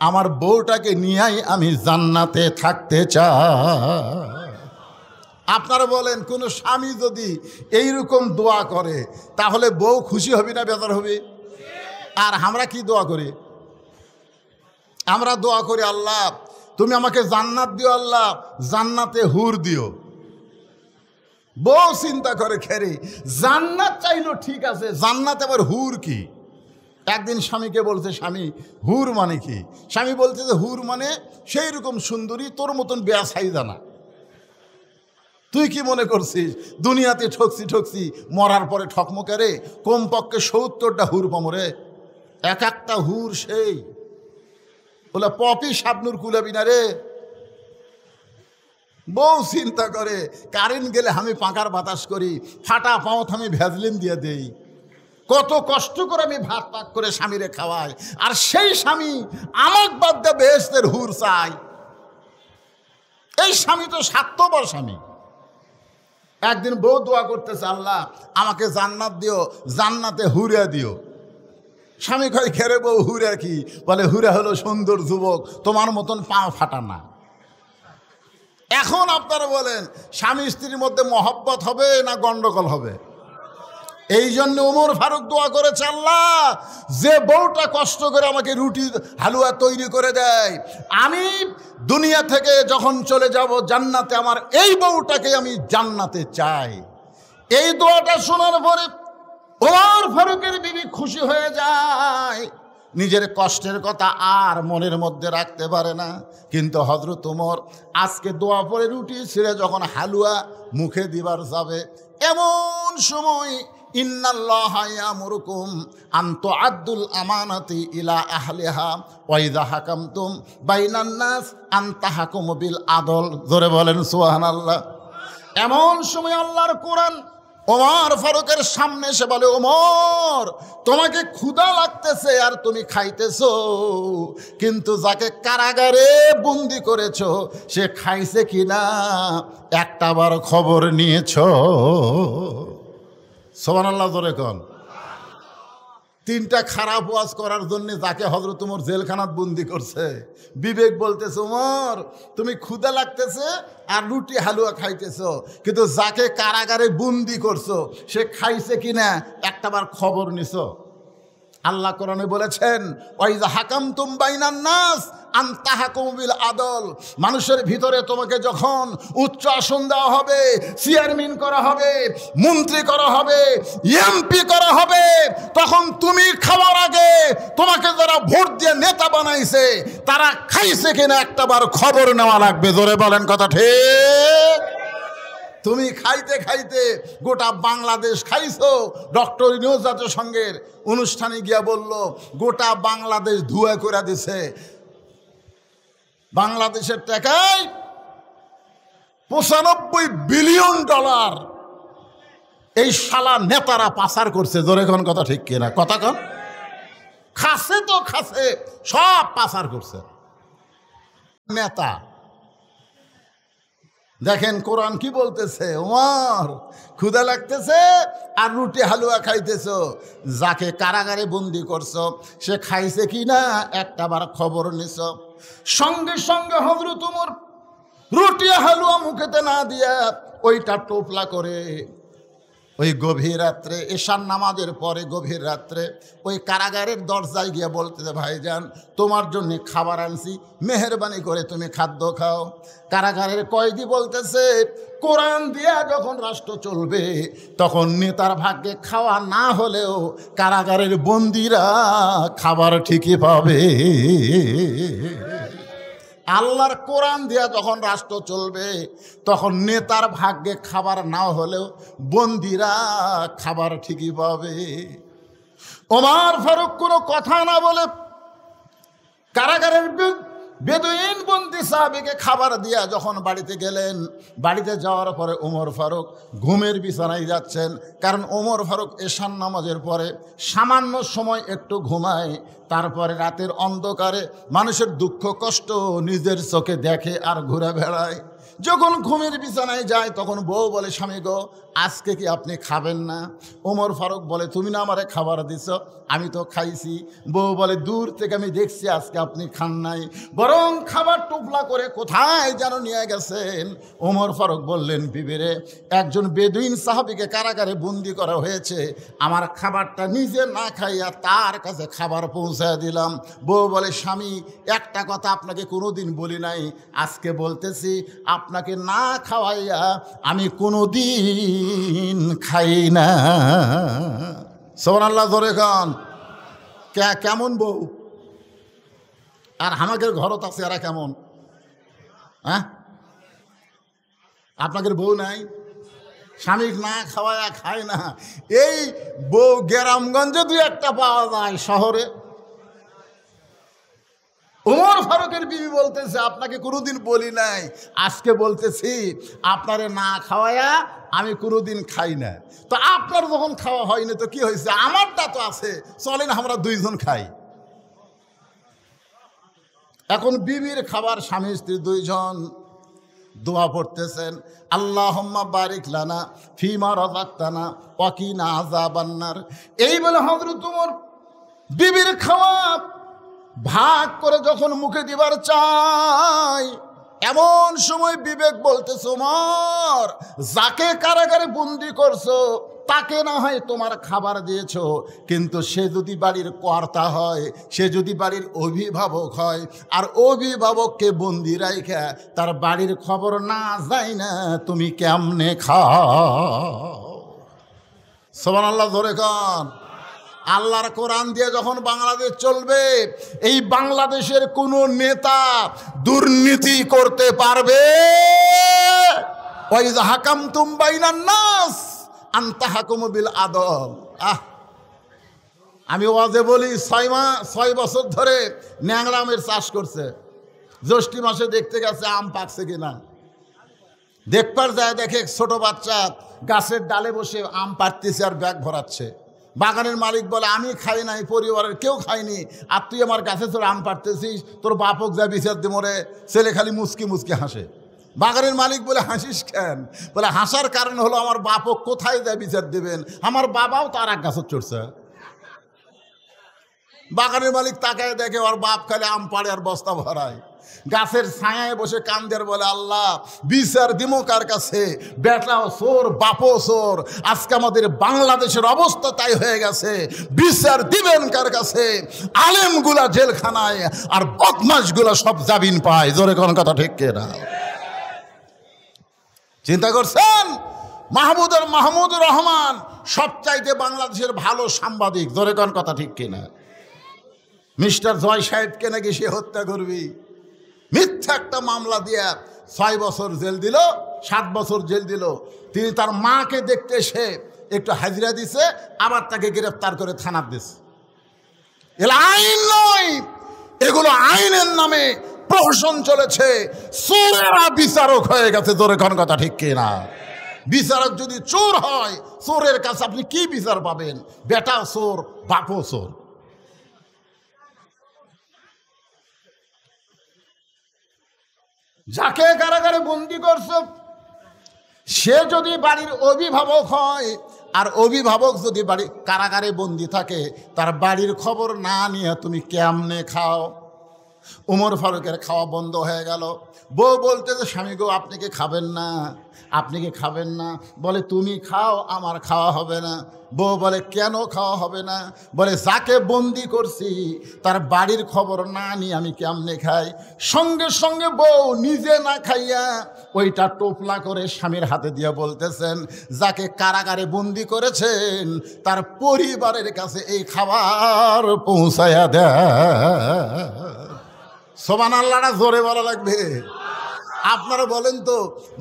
আমার বউটাকে নিয়েই আমি জান্নাতে থাকতে চাই। আপনারা বলেন, কোনো স্বামী যদি এইরকম দোয়া করে, তাহলে বউ খুশি হবে না বেজার হবে? আর আমরা কি দোয়া করি? আমরা দোয়া করি, আল্লাহ তুমি আমাকে জান্নাত দিও, আল্লাহ জান্নাতে হুর দিও। বউ চিন্তা করে, খেরে জান্নাত চাইলো ঠিক আছে, জান্নাতে আবার হুর কি? একদিন স্বামীকে বলছে, স্বামী হুর মানে কি? স্বামী বলছে যে, হুর মানে সেই রকম সুন্দরী, তোর মতন বেয়া সাইজা না। তুই কি মনে করছিস দুনিয়াতে ঠকছি মরার পরে ঠকমকে রে? কমপক্ষে 70টা হুর পামরে, 1-1টা হুর সেই বলে পপি শাবনুর কুলাবি না রে। বউ চিন্তা করে, কারেন্ট গেলে আমি পাকার বাতাস করি, ফাটা পাওত আমি ভ্যাজলিন দিয়ে দেই, কত কষ্ট করে আমি ভাত পাক করে স্বামীরে খাওয়াই, আর সেই স্বামী আমাক বাদ দিয়ে বেহেশতের হুর চাই। এই স্বামী তো স্বার্থপর স্বামী। একদিন বউ দোয়া করতেছে, আল্লাহ আমাকে জান্নাত দিও, জান্নাতে হুরা দিও। স্বামী কয়, খেরে বউ হুরা কি? বলে, হুরা হলো সুন্দর যুবক, তোমার মতন পা ফাটা না। এখন আপনারা বলেন, স্বামী স্ত্রীর মধ্যে মহব্বত হবে না গন্ডগোল হবে? এই জন্য উমর ফারুক দোয়া করেছে, আল্লাহ যে বউটা কষ্ট করে আমাকে রুটি হালুয়া তৈরি করে দেয়, আমি দুনিয়া থেকে যখন চলে যাব জান্নাতে, আমার এই বউটাকে আমি জান্নাতে চাই। এই দোয়াটা শোনার পরে উমর ফারুকের বিবি খুশি হয়ে যায়, নিজের কষ্টের কথা আর মনের মধ্যে রাখতে পারে না। কিন্তু হযরত উমর আজকে দোয়া পড়ে রুটি ছিঁড়ে যখন হালুয়া মুখে দিবার যাবে, এমন সময় ইন্নাল্লাহা ইয়ামুরুকুম আন তুআদ্দুল আমানাতি ইলা আহলিহা ওয়া ইযা হাকামতুম বাইনান নাস আন তাহকুমু বিল আদল। জোরে বলেন সুবহানাল্লাহ। এমন সময় আল্লাহর কোরআন ওমর ফারুকের সামনে এসে বলে, ওমর তোমাকে ক্ষুধা লাগতেছে আর তুমি খাইতেছো, কিন্তু যাকে কারাগারে বন্দি করেছো সে খাইছে কিনা একটাবার খবর নিয়েছো? সুবহানাল্লাহ জোরে কোন। 3টা খারাপ ওয়াজ করার জন্য যাকে হযরত উমর জেলখানাত বন্দি করছে, বিবেক বলতেছে, উমর তুমি ক্ষুধা লাগতেছে আর রুটি হালুয়া খাইতেছো, কিন্তু যাকে কারাগারে বন্দি করছো সে খাইছে কিনা একটাবার খবর নিছো? আল্লাহ কোরআনে বলেছেন, ওয়াইজা হাকামতুম বাইনান নাস আন তাহকুমু বিল আদল। মানুষের ভিতরে তোমাকে যখন উচ্চ আসন দেওয়া হবে, চেয়ারম্যান করা হবে, মন্ত্রী করা হবে, এমপি করা হবে, তখন তুমি খাওয়ার আগে তোমাকে যারা ভোট দিয়ে নেতা বানাইছে তারা খাইছে কিনা একটাবার খবর নেওয়া লাগবে। জোরে বলেন কথা ঠিক? তুমি খাইতে খাইতে গোটা বাংলাদেশ খাইছো। ডক্টর ইউনূস জাতিসংঘের অনুষ্ঠানে গিয়া বলল, গোটা বাংলাদেশ ধুয়া করে দিছে। বাংলাদেশের টাকায় $95 বিলিয়ন এই শালা নেতারা পাচার করছে, জোরে কোন কথা ঠিক কিনা? কথা কন। খাসে তো খাসে, সব পাচার করছে নেতা। দেখেন কোরআন কি বলতেছে, ওমর ক্ষুধা লাগতেছে আর রুটি হালুয়া খাইতেছ, যাকে কারাগারে বন্দি করছো সে খাইছে কি না একটা বার খবর নিছ? সঙ্গে সঙ্গে হযরত ওমর রুটি হালুয়া মুখেতে না দিয়া ওইটা টোপলা করে ওই গভীর রাত্রে এশার নামাজের পরে গভীর রাত্রে ওই কারাগারের দরজায় গিয়ে বলতেছে, ভাইজান তোমার জন্য খাবার আনছি, মেহেরবানি করে তুমি খাদ্য খাও। কারাগারের কয়েদি বলতেছে, কোরআন দিয়া যখন রাষ্ট্র চলবে তখন নেতার ভাগ্যে খাওয়া না হলেও কারাগারের বন্দিরা খাবার ঠিকই পাবে। আল্লাহর কোরআন দিয়া যখন রাষ্ট্র চলবে তখন নেতার ভাগ্যে খাবার না হলেও বন্দিরা খাবার ঠিকই পাবে। ওমর ফারুক কোনো কথা না বলে কারাগারের বেদুইন বন্দি সাহাবীকে খাবার দিয়া যখন বাড়িতে গেলেন, বাড়িতে যাওয়ার পরে ওমর ফারুক ঘুমের বিছানায় যাচ্ছেন, কারণ ওমর ফারুক এশার নামাজের পরে সামান্য সময় একটু ঘুমায়, তারপরে রাতের অন্ধকারে মানুষের দুঃখ কষ্ট নিজের চোখে দেখে আর ঘুরে বেড়ায়। যখন ঘুমের বিছানায় যায় তখন বউ বলে, স্বামী গো আজকে কি আপনি খাবেন না? ওমর ফারুক বলে, তুমি না আমারে খাবার দিছ, আমি তো খাইছি। বউ বলে, দূর থেকে আমি দেখছি আজকে আপনি খান নাই, বরং খাবার টুকলা করে কোথায় যেন নিয়ে গেছেন। ওমর ফারুক বললেন, বিবিরে একজন বেদুইন সাহাবীকে কারাগারে বন্দি করা হয়েছে, আমার খাবারটা নিজে না খাইয়া তার কাছে খাবার পৌঁছায় দিলাম। বউ বলে, স্বামী একটা কথা আপনাকে কোনোদিন বলি নাই, আজকে বলতেছি, আপনাকে না খাওয়াইয়া আমি কোনোদিন খাই না। সুবহানাল্লাহ, ধরে খান। কেমন বউ? আর আমাদের ঘরত আছে এরা কেমন? হ্যাঁ, আপনাদের বউ নাই, স্বামী না খাওয়ায়া খায় না। এই বউ গ্রামগঞ্জে দুই একটা পাওয়া যায়, শহরে। ওমর ফারুকের বিবি বলতেছে, আপনাকে কোনোদিন বলি নাই, আজকে বলতেছি আপনারে না খাওয়ায়া আমি কোনোদিন খাই না। তো আপনার যখন খাওয়া হয়নি তো কি হয়েছে, আমারটা তো আছে, চলেন আমরা দুইজন খাই। এখন বিবির খাবার, স্বামী স্ত্রী দুইজন দোয়া পড়তেছেন, আল্লাহুম্মা বারিক লানা ফিমা রাযাকতানা ওয়া কিনা আযাবান্নার। এই বলে হযরত ওমর বিবির খাওয়া ভাগ করে যখন মুখে দিবার চাই, এমন সময় বিবেক বলতেছে, ওমর যাকে কারাগারে বন্দি করছো তাকে না হয় তোমার খাবার দিয়েছ, কিন্তু সে যদি বাড়ির কর্তা হয়, সে যদি বাড়ির অভিভাবক হয়, আর অভিভাবককে বন্দি রাইখা তার বাড়ির খবর না যায় না, তুমি কেমনে খাও? সুবহানাল্লাহ, ধরে কান। আল্লাহর কোরআন দিয়ে যখন বাংলাদেশ চলবে, এই বাংলাদেশের কোনো নেতা দুর্নীতি করতে পারবে? ওয়াইযা হাকামতুম বাইনান নাস আন তাহকুমু বিল আদল। আমি ওয়াজে বলি, 6 বছর ধরে ন্যাংরা আমের চাষ করছে। জ্যৈষ্ঠ মাসে দেখতে গেছে আম পাকছে কিনা, দেখবার যায় দেখে ছোট বাচ্চা গাছের ডালে বসে আম পাড়তেছে আর ব্যাগ ভরাচ্ছে। বাগানের মালিক বলে, আমি খাই নাই, পরিবারের কেউ খায়নি, আর তুই আমার গাছে তোর আম পাড়তেছিস, তোর বাপক যা বিচার দি মরে। ছেলে খালি মুচকি মুচকি হাসে। বাগানের মালিক বলে, হাসিস কেন? বলে, হাসার কারণ হলো আমার বাপক কোথায় যা বিচার দেবেন, আমার বাবাও তার এক গাছত চড়ছে। বাগানের মালিক তাকায় দেখে ওর বাপ খালি আম পাড়ে আর বস্তা ভরায়। গাছের ছায়ায় বসে কান্দের বলে, আল্লাহ বিচার দিমো কার কাছে? বেটাও চোর, বাপও চোর। আজকে আমাদের বাংলাদেশের অবস্থা তাই হয়ে গেছে, বিচার দিবেন কার কাছে? আলেমগুলা জেলখানায় আর বদমাশগুলা সব জামিন পায়। জোরে কোন কথা ঠিক কিনা? চিন্তা করছেন? মাহমুদুর রহমান সবচাইতে বাংলাদেশের ভালো সাংবাদিক। জোরে কোন কথা ঠিক কিনা? মিস্টার জয় সাহেবকে নাকি সে হত্যা করবি, মিথ্যা একটা মামলা দিয়া 6 বছর জেল দিল, 7 বছর জেল দিল। তিনি তার মাকে দেখতে এসে একটু হাজিরা দিছে, আবার তাকে গ্রেফতার করে থানার দিছে। এগুলো আইন নয়, এগুলো আইনের নামে প্রহসন চলেছে। চোরেরা বিচারক হয়ে গেছে। জোরে কোন কথা ঠিক কিনা? বিচারক যদি চোর হয়, চোরের কাছে আপনি কি বিচার পাবেন? বেটা চোর, বাপও চোর। যাকে কারাগারে বন্দি করছো সে যদি বাড়ির অভিভাবক হয়, আর অভিভাবক যদি বাড়ি কারাগারে বন্দি থাকে, তার বাড়ির খবর না নিয়ে তুমি কেমনে খাও? উমর ফারুকের খাওয়া বন্ধ হয়ে গেল। বউ বলতে যে স্বামী গো আপনি কি খাবেন না, আপনি কি খাবেন না? বলে তুমি খাও, আমার খাওয়া হবে না। বউ বলে কেন খাওয়া হবে না? বলে যাকে বন্দি করছি তার বাড়ির খবর না নিয়ে আমি কেমনে খাই? সঙ্গে সঙ্গে বউ নিজে না খাইয়া ওইটা টোপলা করে স্বামীর হাতে দিয়ে বলতেছেন, যাকে কারাগারে বন্দি করেছেন তার পরিবারের কাছে এই খাবার পৌঁছায়া দেয়। সুবহানাল্লাহটা জোরে বলা লাগবে। আপনারা বলেন তো,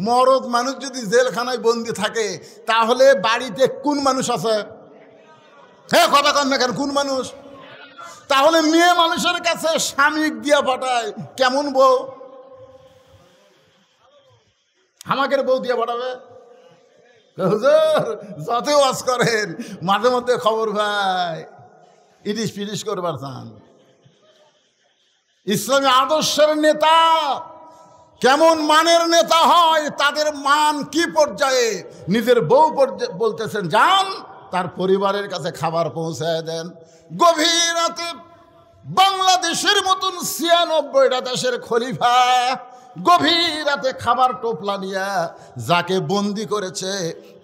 মরদ মানুষ যদি জেলখানায় বন্দি থাকে তাহলে বাড়িতে কোন মানুষ আছে? হ্যাঁ, কথা কন না কেন? কোন মানুষ? তাহলে মেয়ে মানুষের কাছে স্বামী দিয়া পাঠায় কেমন বউ? আমাকে বউ দিয়ে পাঠাবে? হুজুর যত ওয়াজ করেন মাঝে মধ্যে খবর ভাই ইটিস পিটিস করবার চান। ইসলামী আদর্শের নেতা কেমন মানের নেতা হয়, তাদের মান কি পর্যায়ে, নিজের বউ বলতেছেন যান তার পরিবারের কাছে খাবার পৌঁছায় দেন। গভীর রাতে বাংলাদেশের মতন ৯৬টা দেশের খলিফা গভীর রাতে খাবার টোপলা নিয়ে যাকে বন্দি করেছে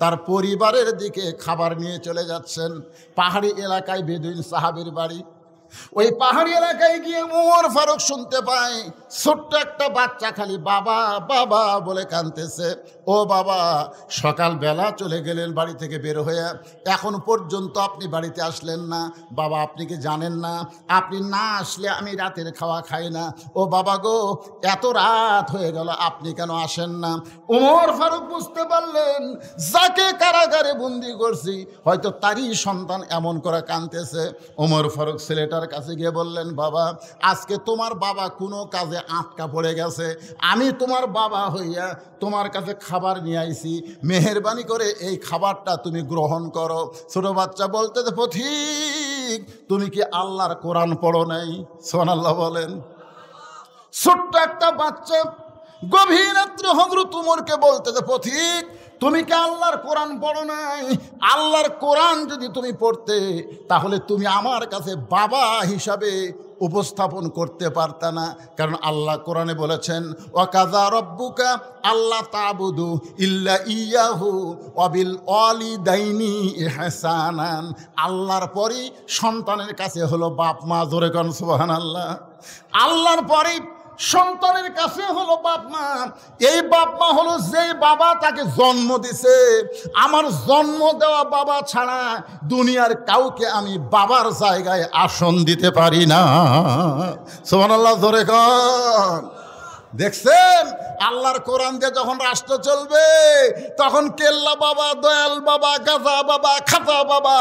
তার পরিবারের দিকে খাবার নিয়ে চলে যাচ্ছেন। পাহাড়ি এলাকায় বেদুইন সাহাবীর বাড়ি। ওই পাহাড়ি এলাকায় গিয়ে উমর ফারুক শুনতে পায় ছোট্ট একটা বাচ্চা খালি বাবা বাবা বলে কাঁদতেছে। ও বাবা, সকালবেলা চলে গেলেন বাড়ি থেকে বের হয়ে, এখন পর্যন্ত আপনি বাড়িতে আসলেন না। বাবা আপনি কি জানেন না, আপনি না আসলে আমি রাতের খাওয়া খাই না। ও বাবা গো, এত রাত হয়ে গেল, আপনি কেন আসেন না? উমর ফারুক বুঝতে পারলেন যাকে কারাগারে বন্দি করছি হয়তো তারই সন্তান এমন করে কাঁদতেছে। উমর ফারুক ছেলেটার কাছে গিয়ে বললেন, বাবা আজকে তোমার বাবা কোনো কাজে আটকা পড়ে গেছে, আমি তোমার বাবা হইয়া তোমার কাছে খাবার নিয়ে আইছি, মেহেরবানি করে এই খাবারটা তুমি গ্রহণ করো। ছোট বাচ্চা বলতে পথিক তুমি কি আল্লাহর কোরআন পড়ো নাই? সুবহানাল্লাহ বলেন। ছোট্ট একটা বাচ্চা গভীর রাত্রে হযরত উমরকে বলতে পথিক তুমি কি আল্লাহর কোরআন পড়ো নাই? আল্লাহর কোরআন যদি তুমি পড়তে তাহলে তুমি আমার কাছে বাবা হিসাবে উপস্থাপন করতে পারতা না। কারণ আল্লাহ কোরআনে বলেছেন ওয়াকাযা রব্বুকা আল্লাহ তা'বুদু ইল্লা ইয়াহু ওয়া বিল ওয়ালিদাইনি ইহসানান। আল্লাহর পরই সন্তানের কাছে হলো বাপ মা। জোরে কোন সুবহানাল্লাহ। আল্লাহর পরই সন্তানের কাছে হলো বাপ মা। এই বাপ মা হলো যে বাবা তাকে জন্ম দিছে। আমার জন্ম দেওয়া বাবা ছাড়া দুনিয়ার কাউকে আমি বাবার জায়গায় আসন দিতে পারি না। সুবহানাল্লাহ জোরে কোন। দেখছেন আল্লাহর কোরআন দিয়ে যখন রাষ্ট্র চলবে তখন কেল্লা বাবা, দয়াল বাবা, গাজা বাবা, খাজা বাবা,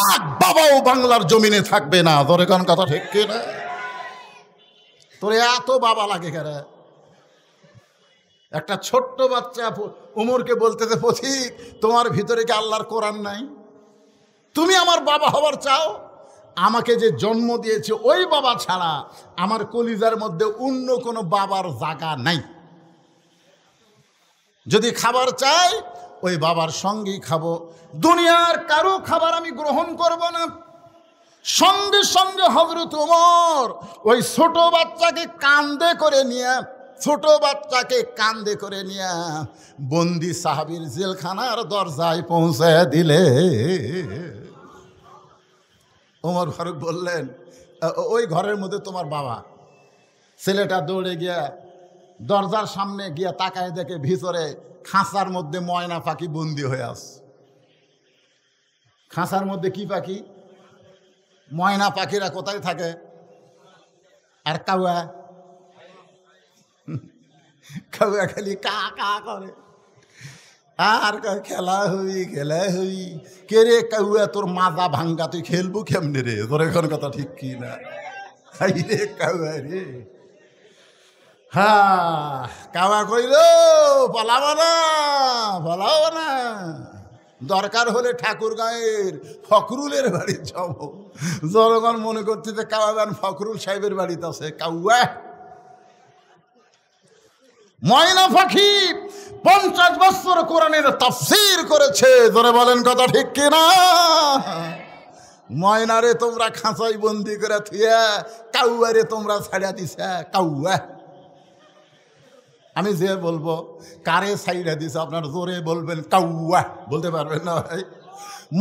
এক বাবাও বাংলার জমিনে থাকবে না। জোরে কোন কথা ঠিক কিনা? তোর এত বাবা লাগে কেন? একটা ছোট্ট বাচ্চা উমরকে বলতেছে পথিক তোমার ভিতরে কি আল্লাহর কোরআন নাই? তুমি আমার বাবা হবার চাও? আমাকে যে জন্ম দিয়েছে ওই বাবা ছাড়া আমার কলিজার মধ্যে অন্য কোনো বাবার জায়গা নাই। যদি খাবার চাই ওই বাবার সঙ্গেই খাবো, দুনিয়ার কারো খাবার আমি গ্রহণ করব না। সঙ্গে সঙ্গে হযরত ওমর ওই ছোট বাচ্চাকে কাঁধে করে নিয়ে বন্দি সাহাবীর জেলখানার দরজায় পৌঁছায় দিলে। ওমর ফারুক বললেন ওই ঘরের মধ্যে তোমার বাবা। ছেলেটা দৌড়ে গিয়া দরজার সামনে গিয়া তাকায় দেখে ভিতরে খাঁচার মধ্যে ময়না পাখি বন্দি হয়ে আছে। খাঁচার মধ্যে কি পাখি? ময়না পাখিরা কোথায় থাকে? আর কাউয়া খালি কা কা করে আর খেলা হই কে রে কাউয়া তোর মাজা ভাঙ্গা, তুই খেলবো কেমনে রে? তোর এখন কথা ঠিক কি না? রে কাউয়া রে, হ্যাঁ, কাওয়া কইল পালাবো না, পালাবো না, দরকার হলে ঠাকুর গাঁয়ের ফখরুলের বাড়ি যাব। জনগণ মনে করতেছে কাওয়াগান ফখরুল সাহেবের বাড়িতে আছে। কাউয়া ময়না পাখি 50 বছর কোরআনের তাফসীর করেছে। ধরে বলেন কথা ঠিক কিনা? ময়নারে তোমরা খাঁচাই বন্দি করে থুয়া কাউয়ারে তোমরা ছাড়া দিছে। কাউয়া আমি যে বলবো কারে ছাইড়া দিছে আপনার জোরে বলবেন। কাউয়া বলতে পারবেন না ভাই?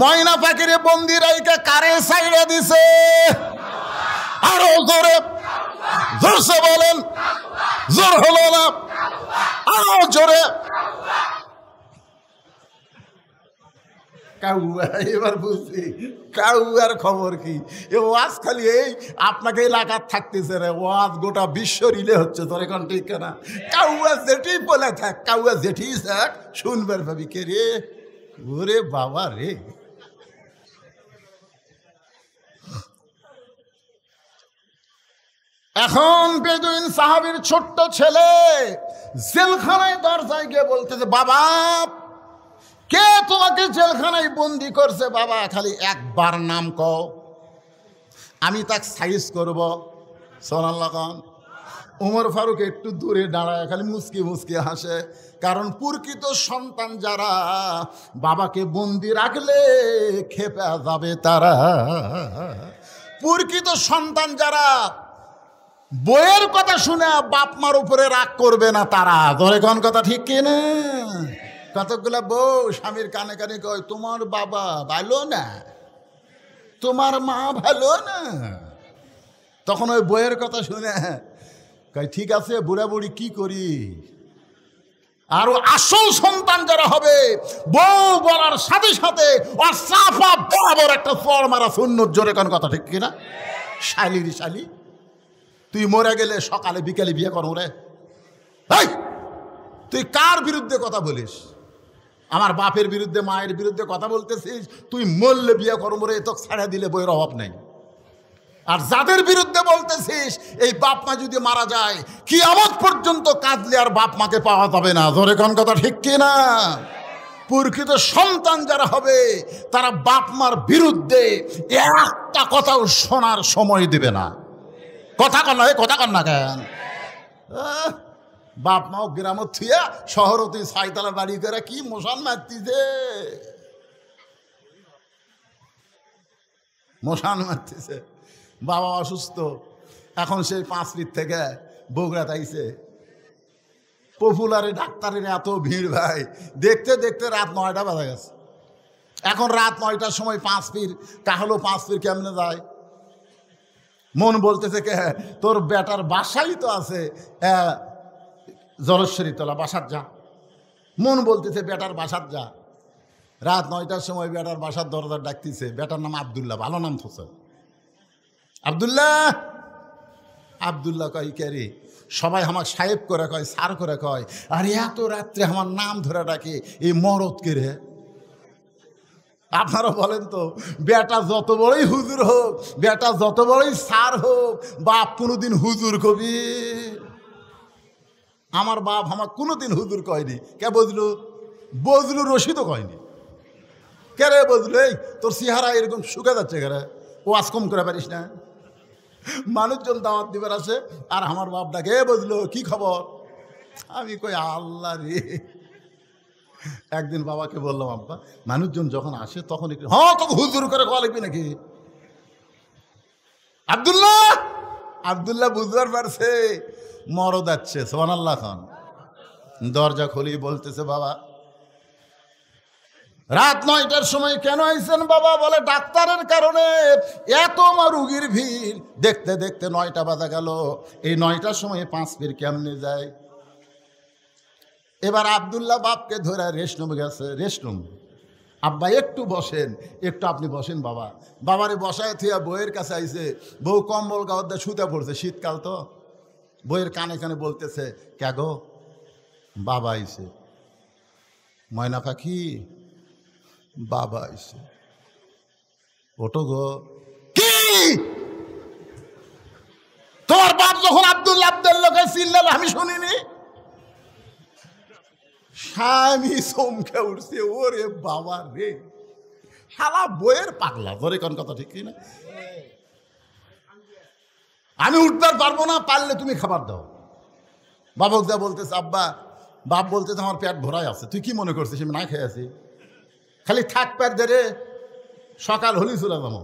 ময়না পাখিরে বন্দি রাইকে কারে ছাইড়া দিছে? আরো জোরে, জোরসে বলেন। জোর হলো না, আরো জোরে। কাউয়া, এবার বুঝছি কাউয়ার খবর কি। এ ওয়াজ খালি এই আপনাকে এলাকার থাকতেছে রে, ওয়াজ গোটা বিশ্ব রিলে হচ্ছে। তোর এখন ঠিক না? কাউয়া যেটি বলে থাক, কাউয়া যেটি থাক, শুনবার ভাবি কে রে? ওরে বাবা রে। এখন বেদুইন সাহাবীর ছোট্ট ছেলে জেলখানায় দরজায় গিয়ে বলতেছে, বাবা কে তোমাকে জেলখানায় বন্দি করছে? বাবা খালি একবার নাম কও, আমি তাকে সাইজ করব। সুবহানাল্লাহ খান। উমর ফারুক একটু দূরে দাঁড়ায় খালি মুচকি মুচকি হাসে। কারণ প্রকৃত সন্তান যারা বাবাকে বন্দি রাখলে খেপে যাবে তারা। প্রকৃত সন্তান যারা বইয়ের কথা শুনে বাপ মার উপরে রাগ করবে না তারা। ধরে কোন কথা ঠিক কিনা? কতগুলা বউ স্বামীর কানে কানে কয়, তোমার বাবা ভালো না, তোমার মা ভালো না। তখন ওই বইয়ের কথা শুনে কয়, ঠিক আছে বুড়া বুড়ি কি করি। আর আসল সন্তান যারা হবে বউ বলার সাথে সাথে আর সাফা বরাবর একটা চড় মারা সুন্নত। জোরে কোন কথা ঠিক কিনা? শালির শালি, তুই মরে গেলে সকালে বিকালে বিয়ে করো রে। তুই কার বিরুদ্ধে কথা বলিস? আমার বাপের বিরুদ্ধে মায়ের বিরুদ্ধে কথা বলতেছিস? তুই মরলে বিয়ে করো রে, তো ছাড়া দিলে বইয়ের অভাব নেই। আর যাদের বিরুদ্ধে বলতেছিস এই বাপ মা যদি মারা যায় কিয়ামত পর্যন্ত কাঁদলে আর বাপ মাকে পাওয়া যাবে না। ধরে কোন কথা ঠিক কিনা? প্রকৃত সন্তান যারা হবে তারা বাপ মার বিরুদ্ধে একটা কথাও শোনার সময় দিবে না। কথা কন না, কথা কন না কেন? বাপ মাও গ্রামত থুয়া শহরতে ছয়তলা বাড়ি করে কি মশান মারতিছে, মশান মারতেছে। বাবা অসুস্থ, এখন সেই 5 ফিট থেকে বগুড়া তাইছে। পপুলারে ডাক্তারের এত ভিড় ভাই, দেখতে দেখতে রাত 9টা বাজা গেছে। এখন রাত 9টার সময় 5 ফিট কাহলো 5 ফিট কেমনে যায়? মন বলতেছে কে তোর বেটার বাসাই তো আছে জলেশ্বরী তলা, বাসার যা। মন বলতেছে বেটার বাসার যা। রাত 9টার সময় বেটার বাসার দরজা ডাকতেছে। বেটার নাম আব্দুল্লাহ, ভালো নাম থোছে। আব্দুল্লাহ, আব্দুল্লাহ কয় কে রে? সবাই আমার সাহেব করে কয়, স্যার করে কয়। আর এত রাত্রে আমার নাম ধরে ডাকে, এই মরদ কে রে? আপনারা বলেন তো, বেটা যত বড়ই হুজুর হোক, বেটা যত বড়ই স্যার হোক, বাপ কোনোদিন হুজুর কবি? আমার বাপ আমার কোনোদিন হুজুর কয়নি। কে বজলু? বজলু রশিদও কয়নি। কে রে বজলু, এই তোর চেহারা এরকম শুকে যাচ্ছে কে রে? ও আজ কম করে পারিস না? মানুষজন দাওয়াত দিবার আছে আর আমার বাপ ডাকে, এ বজলু কি খবর? আমি কই আল্লাহ রে। একদিন বাবাকে বললাম, আব্বা মানুষজন যখন আসে তখন একটু হ্যাঁ তোকে হুজুর করে কল লিখবি নাকি? আব্দুল্লাহ, আব্দুল্লাহ বুঝবার পারছে মরদ যাচ্ছে। সুবহানাল্লাহ খান। দরজা খুলি বলতেছে, বাবা রাত 9টার সময় কেন আইছেন? বাবা বলে ডাক্তারের কারণে। এত আমার রুগীর ভিড়, দেখতে দেখতে 9টা বাজা গেল। এই 9টার সময় 5 ফিট কেমনে যায়? এবার আব্দুল্লাহ বাপকে ধরে রেস্টরুমে গেছে। রেস্টরুম, আব্বা একটু বসেন, একটু আপনি বসেন বাবা। বাবারে বসায় থিয়া বইয়ের কাছে আইছে। বউ কম্বল গাওয়ার দিয়ে শুতে পড়ছে, শীতকাল তো। বইয়ের কানে কানে বলতেছে, কে গো? বাবা আইছে। ময়না পাখি, বাবা আইছে, ওটো গো। কি তোমার বাপ যখন আব্দুল্লাহ আব্দুল্লাহকে চিল্লালো আমি শুনিনি? স্বামী চমকে উঠছে, ওরে বাবা রে, শালা বইয়ের পাগলা। ধরে কোন কথা ঠিক না? আমি উঠতে পারবো না, পারলে তুমি খাবার দাও। বাবক যা বলতেছে, আব্বা, বাপ বলতেছে আমার পেট ভরাই আছে। তুই কি মনে করছিস আমি না খেয়ে আছি? খালি থাক পেট ধরে, সকাল হলেই চলে যাবো।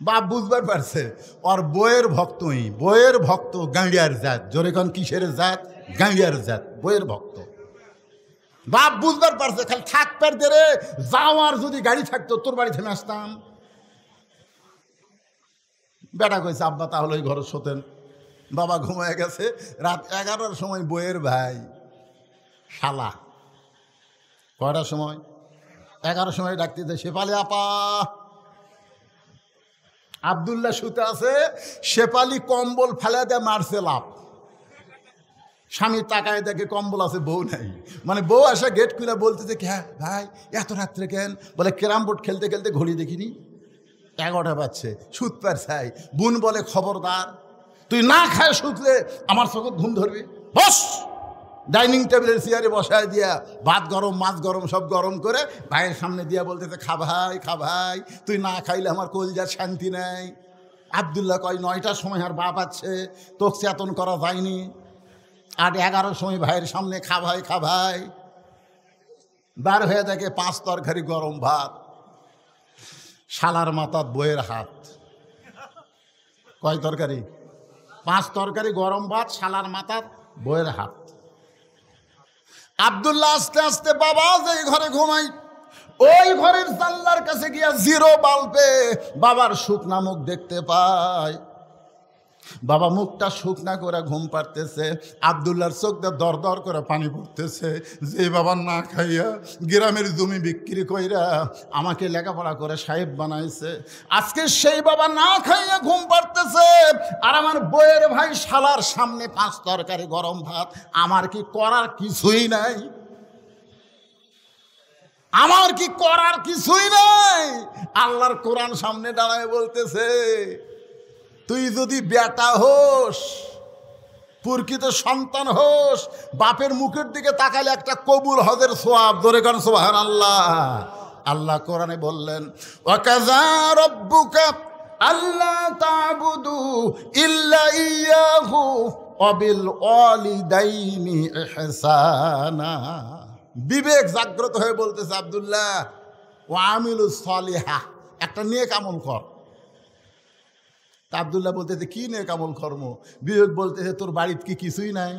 বাপ বুঝবার পারছে ওর বইয়ের ভক্তই, বইয়ের ভক্ত, গাঁড়িয়ার জাত। জোরে কোন কিসের জাত? গাঁড়িয়ার জাত, বইয়ের ভক্ত। বাপ বুঝবার পারছে খালি থাক পেট ধরে যাও, আর যদি গাড়ি থাকতো তোর বাড়ি থেমে আসতাম। বেটা কইছে, আব্বা তাহলে ওই ঘরে শোতেন। বাবা ঘুমায় গেছে। রাত 11টার সময় বইয়ের ভাই শালা, কয়টার সময়? 11টার সময় ডাকতেছে, শেফালি আপা। আব্দুল্লাহ শুতে আছে, শেফালি কম্বল ফেলে দেয়, মারছে লাভ। স্বামী তাকায় দেখে কম্বল আছে, বউ নাই। মানে বউ আসা গেট খুলে বলতেছে, হ্যাঁ ভাই এত রাত্রে কেন? বলে ক্যারাম বোর্ড খেলতে খেলতে ঘড়ি দেখিনি, 11টা বাজছে, সুত পার চাই। বোন বলে, খবরদার, তুই না খায় শুতলে আমার চোখে ঘুম ধরবি। বস। ডাইনিং টেবিলের চেয়ারে বসায় দিয়া ভাত গরম, মাছ গরম, সব গরম করে ভাইয়ের সামনে দিয়া বলতেছে, খা ভাই, খা ভাই, তুই না খাইলে আমার কলজার শান্তি নাই। আব্দুল্লাহ কয়, 9টার সময় আর বাপ আছে, তোকে চেতন করা যায়নি। আর 11টার সময় ভাইয়ের সামনে খা ভাই, খা ভাই। বার হয়ে দেখে 5 তরকারি গরম ভাত, শালার মাথার বইয়ের হাত। কয় তরকারি? 5 তরকারি গরম ভাত, শালার মাথার বইয়ের হাত। আব্দুল্লাহ আস্তে আস্তে বাবা যে ঘরে ঘুমাই, ওই ঘরের জানলার কাছে গিয়া জিরো বাল্বে বাবার শুকনা মুখ দেখতে পায়। বাবা মুখটা শুকনা করে ঘুম পাড়তেছে। আব্দুল্লাহর চোখ দিয়ে দর দর করে পানি পড়তেছে। যে বাবা না খাইয়া গ্রামের জমি বিক্রি কইরা আমাকে লেখাপড়া করে সাহেব বানাইছে, আজকে সেই বাবা না খাইয়া ঘুম পাড়তেছে। আর আমার বইয়ের ভাই শালার সামনে 5 তরকারি গরম ভাত। আমার কি করার কিছুই নাই? আমার কি করার কিছুই নাই? আল্লাহর কোরআন সামনে দাঁড়ায় বলতেছে, তুই যদি বেটা হোস, প্রকৃত সন্তান হোস, বাপের মুখের দিকে তাকালে একটা কবুল হজের সোয়াব। ধরে কারণ সুবহানাল্লাহ। আল্লাহ কোরআনে বললেন, ওয়াকাযা রাব্বুকা আল্লা তা'বুদু ইল্লা ইয়্যাহু ওয়া বিল ওয়ালিদাইনি ইহসানা। বিবেক জাগ্রত হয়ে বলতেছে, আব্দুল্লাহ, ওয়া আমিলুস সালিহা, একটা নেক আমল কর। তা আব্দুল্লাহ বলতেছে, কি নেক আমল কর্ম? বিবেক বলতেছে, তোর বাড়িতে কি কিছুই নাই?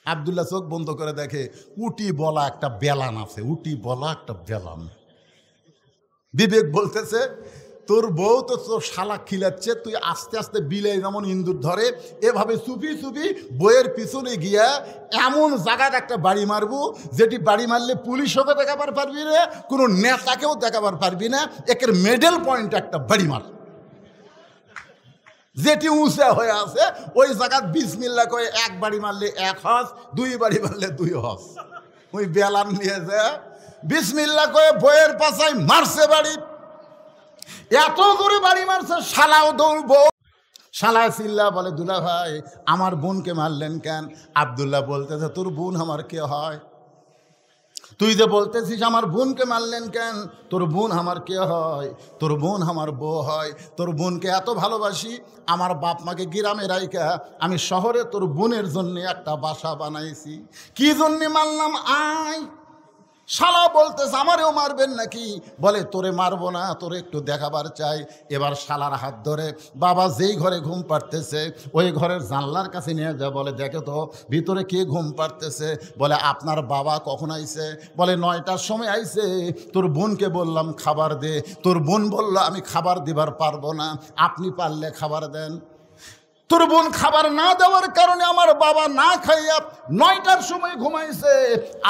আব্দুল্লাহ চোখ বন্ধ করে দেখে উটি বলা একটা বেলান আছে, উটি বলা একটা বেলান। বিবেক বলতেছে, তোর বউ তো তোর শালা খিলাচ্ছে, তুই আস্তে আস্তে বিলে যেমন ইন্দুর ধরে, এভাবে চুপি চুপি বইয়ের পিছনে গিয়া এমন জায়গায় একটা বাড়ি মারবো, যেটি বাড়ি মারলে পুলিশকে দেখাবার পারবি না, কোনো নেতাকেও দেখাবার পারবি না। একের মেডেল পয়েন্ট একটা বাড়ি মার, যেটি উঁচা হয়ে আছে ওই জায়গা বিসমিল্লাহ করে 1 বাড়ি মারলে 1 হজ, 2 বাড়ি মারলে 2 হজ। ওই বেলান নিয়ে যায় বিসমিল্লাহ করে বইয়ের পাশায় মারছে বাড়ি। এত জোরে বাড়ি মারছে, শালাও দৌড়বো। শালা চিল্লা বলে, দুলা ভাই আমার বোনকে মারলেন কেন? আব্দুল্লাহ বলতেছে, তোর বোন আমার কে হয়? তুই যে বলতেছিস আমার বোনকে মারলেন কেন? তোর বোন আমার কে হয়? তোর বোন আমার বউ হয়। তোর বোনকে এত ভালোবাসি, আমার বাপ মাকে গ্রামে রাইকা আমি শহরে তোর বোনের জন্য একটা বাসা বানাইছি। কি জন্যে মারলাম? আয়। শালা বলতেছে, আমারেও মারবেন নাকি? বলে, তোরে মারবো না, তোরে একটু দেখাবার চাই। এবার শালার হাত ধরে বাবা যেই ঘরে ঘুম পাড়তেছে ওই ঘরের জানলার কাছে নিয়ে যা, বলে, দেখে তো ভিতরে কে ঘুম পাড়তেছে। বলে, আপনার বাবা কখন আইছে? বলে, 9টার সময় আইছে। তোর বোনকে বললাম খাবার দে, তোর বোন বলল আমি খাবার দিবার পারবো না, আপনি পারলে খাবার দেন। তোর বোন খাবার না দেওয়ার কারণে আমার বাবা না খাইয়া 9টার সময় ঘুমাইছে,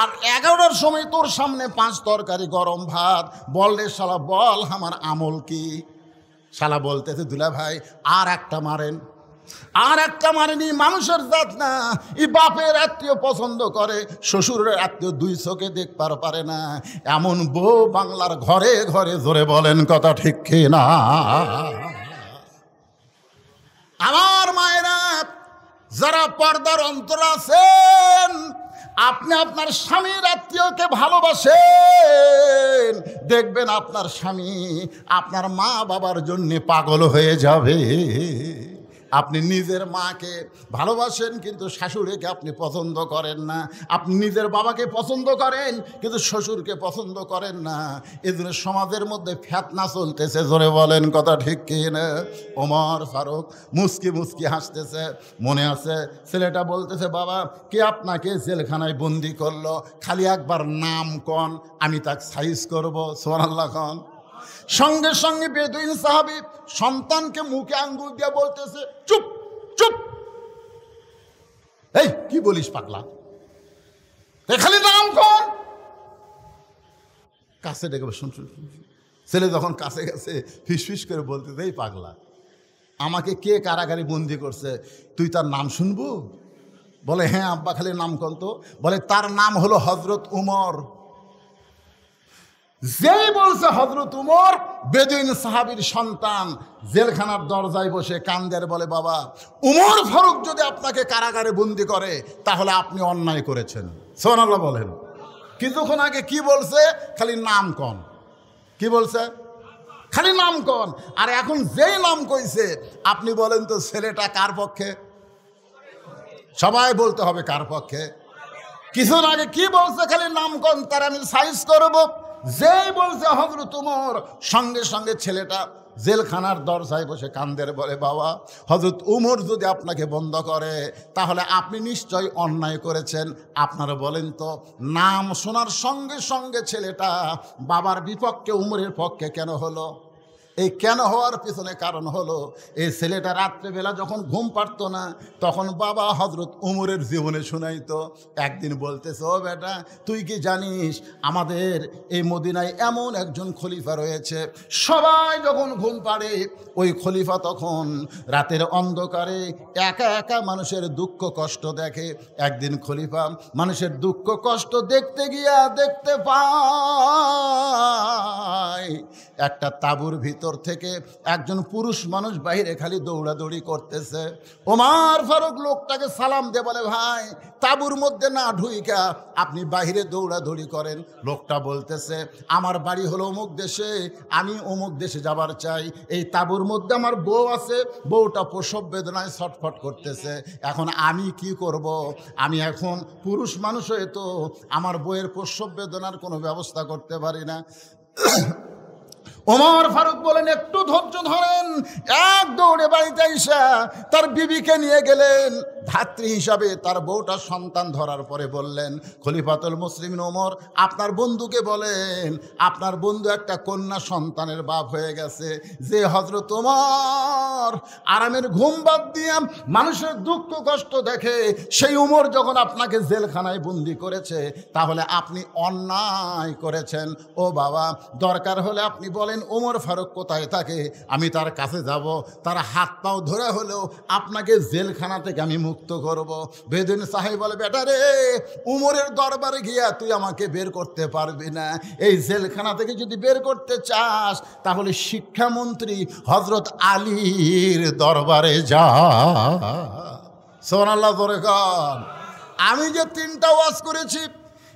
আর 11টার সময় তোর সামনে 5 তরকারি গরম ভাত। বল রে শালা, বল আমার আমল কি? শালা বলতেছে, দুলা ভাই আর একটা মারেন। আর একটা মারেনি, মানুষের জাত না। এই বাপের আত্মীয় পছন্দ করে, শ্বশুরের আত্মীয় 2 চোখে দেখবার পারে না। এমন বউ বাংলার ঘরে ঘরে। জোরে বলেন কথা ঠিক কি না? আমার মায়েরা যারা পর্দার অন্তর আছেন, আপনি আপনার স্বামীর আত্মীয়কে ভালোবাসেন, দেখবেন আপনার স্বামী আপনার মা বাবার জন্য পাগল হয়ে যাবে। আপনি নিজের মাকে ভালোবাসেন কিন্তু শাশুড়িকে আপনি পছন্দ করেন না, আপনি নিজের বাবাকে পছন্দ করেন কিন্তু শ্বশুরকে পছন্দ করেন না। এজন্য সমাজের মধ্যে ফিতনা চলতেছে। জোরে বলেন কথা ঠিক কি না? ওমর ফারুক মুস্কি মুস্কি হাসতেছে। মনে আছে ছেলেটা বলতেছে, বাবা কে আপনাকে জেলখানায় বন্দি করলো? খালি একবার নাম কন, আমি তাকে সাইজ করবো। সুবহানাল্লাহ খান। সঙ্গে সঙ্গে বেদুইন সাহাবী সন্তানকে মুখে আঙ্গুল দিয়ে বলতেছে, চুপ চুপ, এই কি বলিস পাগলা, খালি নাম কর। কাছে ডেকে শুন। ছেলে যখন কাছে গেছে ফিসফিস করে বলতেছে, এই পাগলা, আমাকে কে কারাগারে বন্দি করছে, তুই তার নাম শুনবো? বলে, হ্যাঁ আব্বা, খালি নাম কন তো। বলে, তার নাম হলো হযরত উমর। যেই বলছে হযরত উমর, বেদুইন সাহাবীর সন্তান জেলখানার দরজায় বসে কান্দের, বলে, বাবা উমর ফারুক যদি আপনাকে কারাগারে বন্দি করে তাহলে আপনি অন্যায় করেছেন। সুবহানাল্লাহ বলেন। কিছুক্ষণ আগে কি বলছে? খালি নাম কন। কি বলছে? খালি নাম কন। আর এখন যেই নাম কইছে, আপনি বলেন তো ছেলেটা কার পক্ষে? সবাই বলতে হবে কার পক্ষে। কিছুক্ষণ আগে কি বলছে? খালি নাম কন, তার আমি সাইজ করব। যেই বলছে হযরত উমর, সঙ্গে সঙ্গে ছেলেটা জেলখানার দরজায় বসে কান্দের, বলে, বাবা হযরত উমর যদি আপনাকে বন্ধ করে তাহলে আপনি নিশ্চয়ই অন্যায় করেছেন। আপনারা বলেন তো, নাম শোনার সঙ্গে সঙ্গে ছেলেটা বাবার বিপক্ষে উমরের পক্ষে কেন হলো? এই কেন হওয়ার পিছনে কারণ হলো, এই ছেলেটা রাত্রেবেলা যখন ঘুম পারত না, তখন বাবা হযরত উমরের জীবনে শুনাইতো। একদিন বলতেছে, ও বেটা, তুই কি জানিস আমাদের এই মদিনায় এমন একজন খলিফা রয়েছে, সবাই যখন ঘুম পাড়ে ওই খলিফা তখন রাতের অন্ধকারে একা একা মানুষের দুঃখ কষ্ট দেখে। একদিন খলিফা মানুষের দুঃখ কষ্ট দেখতে গিয়া দেখতে পায় একটা তাঁবুর ভিতর থেকে একজন পুরুষ মানুষ বাইরে খালি দৌড়াদৌড়ি করতেছে। ওমর ফারুক লোকটাকে সালাম দিয়ে বলে, ভাই তাঁবুর মধ্যে না ঢুইকা আপনি বাইরে দৌড়াদৌড়ি করেন। লোকটা বলতেছে, আমার বাড়ি হলো অমুক দেশে, আমি অমুক দেশে যাবার চাই। এই তাঁবুর মধ্যে আমার বউ আছে, বউটা প্রসব বেদনায় ছটফট করতেছে। এখন আমি কি করব? আমি এখন পুরুষ মানুষ হয়ে তো আমার বউয়ের প্রসব বেদনার কোনো ব্যবস্থা করতে পারি না। ওমর ফারুক বলেন, একটু ধৈর্য ধরেন। এক দৌড়ে বাড়িতে আইসা তার বিবিকে নিয়ে গেলেন। ধাত্রী হিসাবে তার বউটা সন্তান ধরার পরে বললেন, খলিফাতুল মুসলিমিন ওমর, আপনার বন্ধুকে বলেন আপনার বন্ধু একটা কন্যা সন্তানের বাপ হয়ে গেছে। যে হযরত ওমর আরামের ঘুম বাদ দিয়ে মানুষের দুঃখ কষ্ট দেখে, সেই ওমর যখন আপনাকে জেলখানায় বন্দি করেছে, তাহলে আপনি অন্যায় করেছেন। ও বাবা, দরকার হলে আপনি বলেন ওমর ফারুক কোথায় থাকে, আমি তার কাছে যাব, তার হাত পাও ধরে হলেও আপনাকে জেলখানা থেকে আমি মুক্ত করব। বেদুইন সাহেব বলে, বেটা রে, উমরের দরবারে গিয়া তুই আমাকে বের করতে পারবি না। এই জেলখানা থেকে যদি বের করতে চাস তাহলে শিক্ষামন্ত্রী হযরত আলীর দরবারে যা। সুবহানাল্লাহ জোরে কর। আমি যে 3টা ওয়াজ করেছি,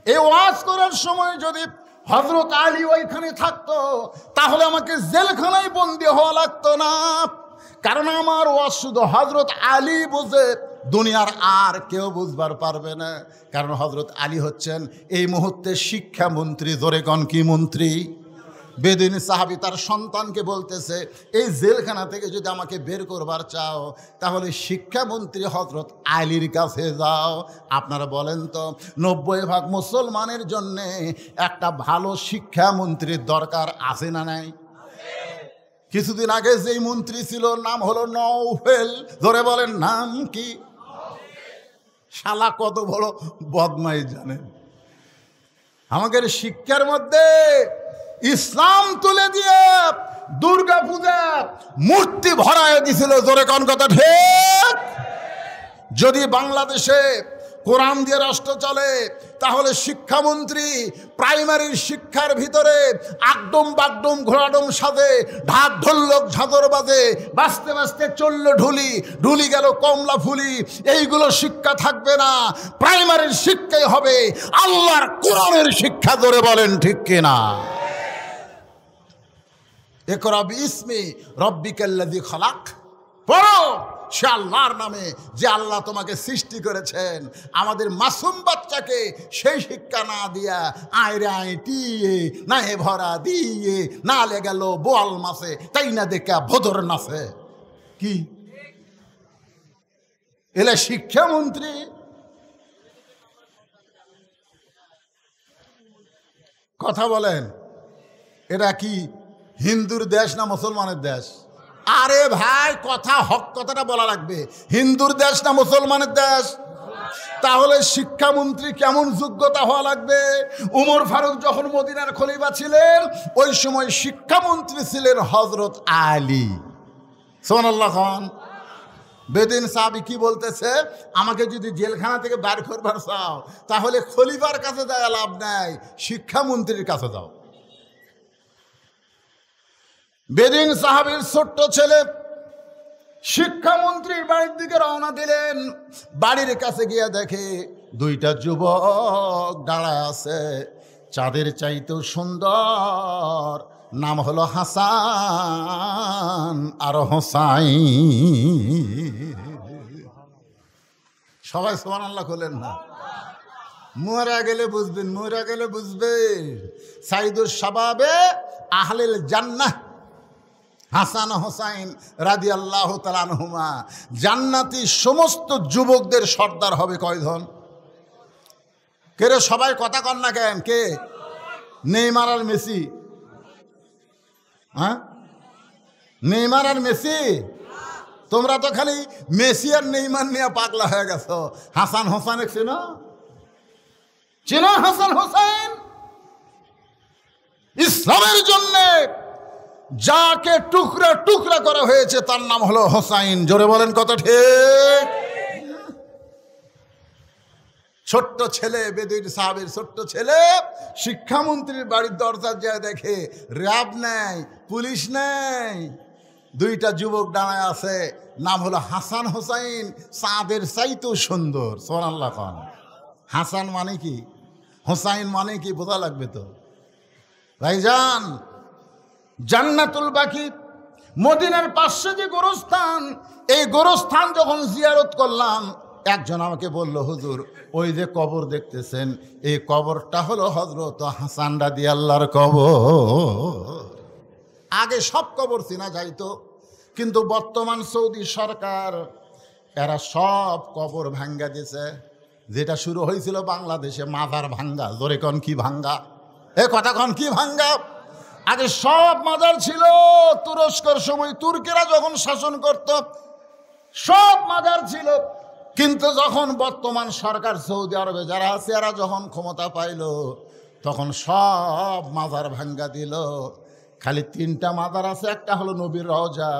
এই ওয়াজ করার সময় যদি হযরত আলী ওইখানে থাকতো তাহলে আমাকে জেলখানায় বন্দি হওয়া লাগতো না। কারণ আমার ওয়াজ শুধু হযরত আলী বুঝে, দুনিয়ার আর কেউ বুঝবার পারবে না। কারণ হযরত আলী হচ্ছেন এই মুহূর্তে শিক্ষামন্ত্রী। জোরে কোন কি মন্ত্রী? বেদুইন সাহাবী তার সন্তানকে বলতেছে, এই জেলখানা থেকে যদি আমাকে বের করবার চাও তাহলে শিক্ষামন্ত্রী হযরত আলীর কাছে যাও। আপনারা বলেন তো, 90% মুসলমানের জন্যে একটা ভালো শিক্ষামন্ত্রীর দরকার আছে না নাই? কিছুদিন আগে যেই মন্ত্রী ছিল নাম হলো নওফেল। ধরে বলেন নাম কি? শালা কত বড় বদমাই জানেন। আমাদের শিক্ষার মধ্যে ইসলাম তুলে দিয়ে দুর্গা পূজা মূর্তি ভরায় দিছিল। জোরে কোন কথা ঠিক? যদি বাংলাদেশে কোরআন দিয়ে রাষ্ট্র চলে, তাহলে শিক্ষামন্ত্রী প্রাইমারির শিক্ষার ভিতরে আগডুম বাগডুম ঘোড়াডুম সাজে, ঢাক ঢোলক ঝাঁদর বাজে, বাজতে বাজতে চলল ঢুলি, ঢুলি গেল কমলা ফুলি, এইগুলো শিক্ষা থাকবে না। প্রাইমারির শিক্ষাই হবে আল্লাহর কোরআনের শিক্ষা। ধরে বলেন ঠিক কিনা? ইকরা বিইসমি রাব্বিকাল্লাযী খালাক, পড়ো সে আল্লাহর নামে যে আল্লাহ তোমাকে সৃষ্টি করেছেন। আমাদের মাসুম বাচ্চাকে সেই শিক্ষা না দিয়া আয়রে আইটিয়ে না হে ভরা দিয়ে না লে গেল বোয়াল মাসে তাই না দেখা ভদর নাচে। কি এলে শিক্ষামন্ত্রী? কথা বলেন, এটা কি হিন্দুর দেশ না মুসলমানের দেশ? আরে ভাই, কথা হক কথাটা বলা লাগবে। হিন্দুর দেশ না মুসলমানের দেশ? তাহলে শিক্ষামন্ত্রী কেমন যোগ্যতা হওয়া লাগবে? উমর ফারুক যখন মদিনার খলিফা ছিলেন, ওই সময় শিক্ষামন্ত্রী ছিলেন হযরত আলী। সুবহানাল্লাহ খান। বেদিন সাহাবী কি বলতেছে, আমাকে যদি জেলখানা থেকে বের করবার চাও তাহলে খলিফার কাছে যায় লাভ নাই, শিক্ষামন্ত্রীর কাছে যাও। বেদিন সাহাবীর ছোট্ট ছেলে শিক্ষামন্ত্রীর বাড়ির দিকে রওনা দিলেন। বাড়ির কাছে গিয়ে দেখে দুইটা যুবক দাঁড়ায় আছে, চাঁদের চাইতেও সুন্দর, নাম হলো হাসান আর হোসাইন। সবাই সুবহানাল্লাহ বলেন না? মরা গেলে বুঝবেন, মরা গেলে বুঝবেন। সাইদুস শাবাবে আহলিল জান্নাহ হাসান হোসাইন রাদিয়াল্লাহু তাআলা আনহুমা, জান্নাতি সমস্ত যুবকদের সর্দার হবে কয়জন? কে রে, সবাই কথা কন না কেন? কে? নেইমার আর মেসি? হ্যাঁ, নেইমার আর মেসি? তোমরা তো খালি মেসি আর নেইমার নিয়ে পাগলা হয়ে গেছো। হাসান হোসেন চেনো? চেনো হাসান হোসেন? ইসলামের জন্যে যাকে টুকরা টুকরা করা হয়েছে তার নাম হলো হোসাইন। জোরে বলেন কত ঠিক? ছোট্ট ছেলে, বেদুইন সাহাবীর ছোট্ট ছেলে শিক্ষামন্ত্রীর বাড়ির দরজা যায় দেখে র্যাব নেই, পুলিশ নেই, দুইটা যুবক দাঁড়ায় আছে, নাম হলো হাসান হোসাইন, চাঁদের চাইতেও সুন্দর। সুবহানাল্লাহ খান। হাসান মানে কি, হোসাইন মানে কি বোঝা লাগবে তো ভাইজান। জান্নাতুল বাকি মদিনার পাশে যে গোরস্থান, এই গোরস্থান যখন জিয়ারত করলাম, একজন আমাকে বলল, হুজুর ওই যে কবর দেখতেছেন, এই কবরটা হলো হযরত হাসান রাদিয়াল্লাহর কবর। আগে সব কবর চেনা যাইতো, কিন্তু বর্তমান সৌদি সরকার এরা সব কবর ভাঙ্গা দিয়েছে। যেটা শুরু হয়েছিল বাংলাদেশে মাজার ভাঙ্গা। জোরে কন কি ভাঙ্গা? এ কথা কন কি ভাঙ্গা? আগে সব মাজার ছিল। তুরস্কর সময় তুর্কিরা যখন শাসন করত সব মাজার ছিল, কিন্তু যখন বর্তমান সরকার সৌদি আরবে যারা আছে এরা যখন ক্ষমতা পাইল, তখন সব মাজার ভাঙ্গা দিল। খালি তিনটা মাজার আছে, একটা হলো নবীর রওজা,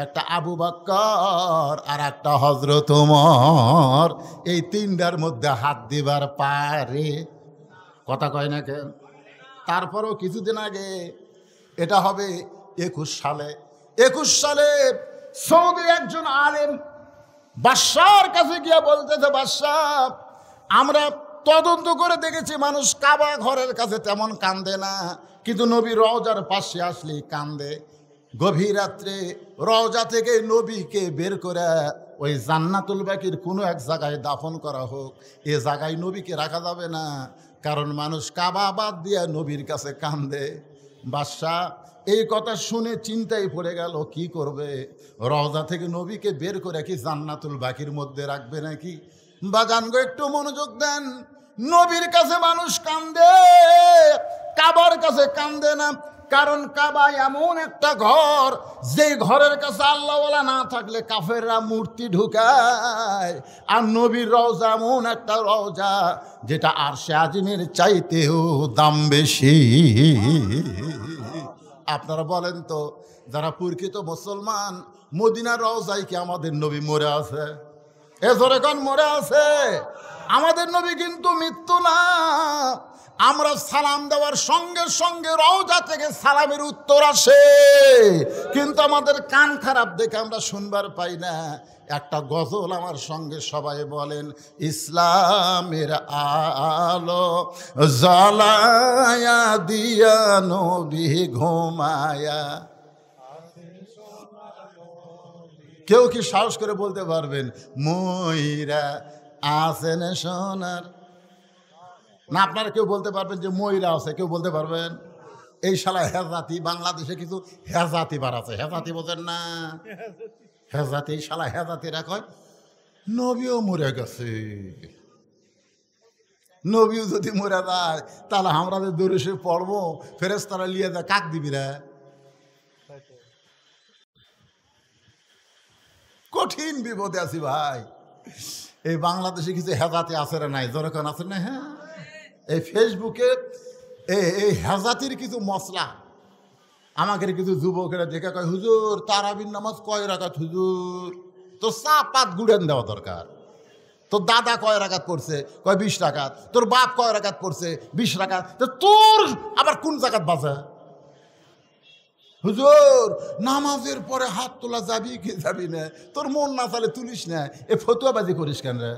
একটা আবু বকর আর একটা হযরত ওমর। এই তিনটার মধ্যে হাত দিবার পারে। কথা কয় না কেন? তারপরেও কিছুদিন আগে, এটা হবে 21 সালে সৌদি একজন আলেম বাদশার কাছে গিয়া বলতেছে, বাদশাহ আমরা তদন্ত করে দেখেছি মানুষ কাবা ঘরের কাছে তেমন কান্দে না, কিন্তু নবী রওজার পাশে আসলে কান্দে। গভীর রাত্রে রওজা থেকে নবীকে বের করে ওই জান্নাতুল বাকির কোনো এক জায়গায় দাফন করা হোক। এ জায়গায় নবীকে রাখা যাবে না, কারণ মানুষ কাবা বাদ দিয়ে নবীর কাছে কান্দে। বাদশাহ এই কথা শুনে চিন্তায় পড়ে গেল, কি করবে? রওজা থেকে নবীকে বের করে কি জান্নাতুল বাকির মধ্যে রাখবে নাকি? বাজান গো, একটু মনোযোগ দেন। নবীর কাছে মানুষ কান্দে, কাবার কাছে কান্দে না। কারণ কাবা এমন একটা ঘর, যে ঘরের কাছে আল্লাহওয়ালা না থাকলে কাফেররা মূর্তি ঢুকায়। আর নবীর রওজা এমন একটা রওজা যেটা আরশে আজিমের চাইতেও দাম বেশি। আপনারা বলেন তো, যারা প্রকৃত মুসলমান, মদিনার রওজায় কি আমাদের নবী মরে আছে? এ জোরে কোন মরে আছে? আমাদের নবী কিন্তু মৃত্যু না। আমরা সালাম দেওয়ার সঙ্গে সঙ্গে রওজা থেকে সালামের উত্তর আসে, কিন্তু আমাদের কান খারাপ দেখে আমরা শুনবার পাই না। একটা গজল আমার সঙ্গে সবাই বলেন, ইসলামের আলো জ্বালায়া দিয়া নবী ঘুমায়া। কেউ কি সাহস করে বলতে পারবেন ময়রা আছেন সোনার? না, আপনারা কেউ বলতে পারবেন যে ময়রা আছে? কেউ বলতে পারবেন? এই শালা হেজাতি, বাংলাদেশে কিছু হেজাতি বার আছে, হেজাতি বোঝেন না? হেজাতি, এই শালা হেজাতিরা কয় নবীও মরে গেছে। নবীও যদি মরে যায় তাহলে আমরা যে দরুশে পড়বো, ফেরেশতারা লিয়ে যায়, কাক দিবি রে? কঠিন বিপদে আছি ভাই। এই বাংলাদেশে কিছু হেজাতি আছে রে নাই? যেরকম আছে না? হ্যাঁ, এই ফেসবুকে এই হেজাতির কিছু মশলা আমাকে কিছু যুবকেরা দেখে কয়, হুজুর তারাবির নামাজ কয় রাকাত হুজুর? তো চা পাত গুড়েন দেওয়া দরকার। তোর দাদা কয় রাকাত পড়ছে? কয় 20 রাকাত। তোর বাপ কয় রাকাত পড়ছে? 20 রাকাত। তো তোর আবার কোন জাকাত বাজে? হুজুর নামাজের পরে হাত তোলা যাবি কি যাবি না? তোর মন না চালে তুলিস না, এ ফতুয়াবাজি করিস কেন রে?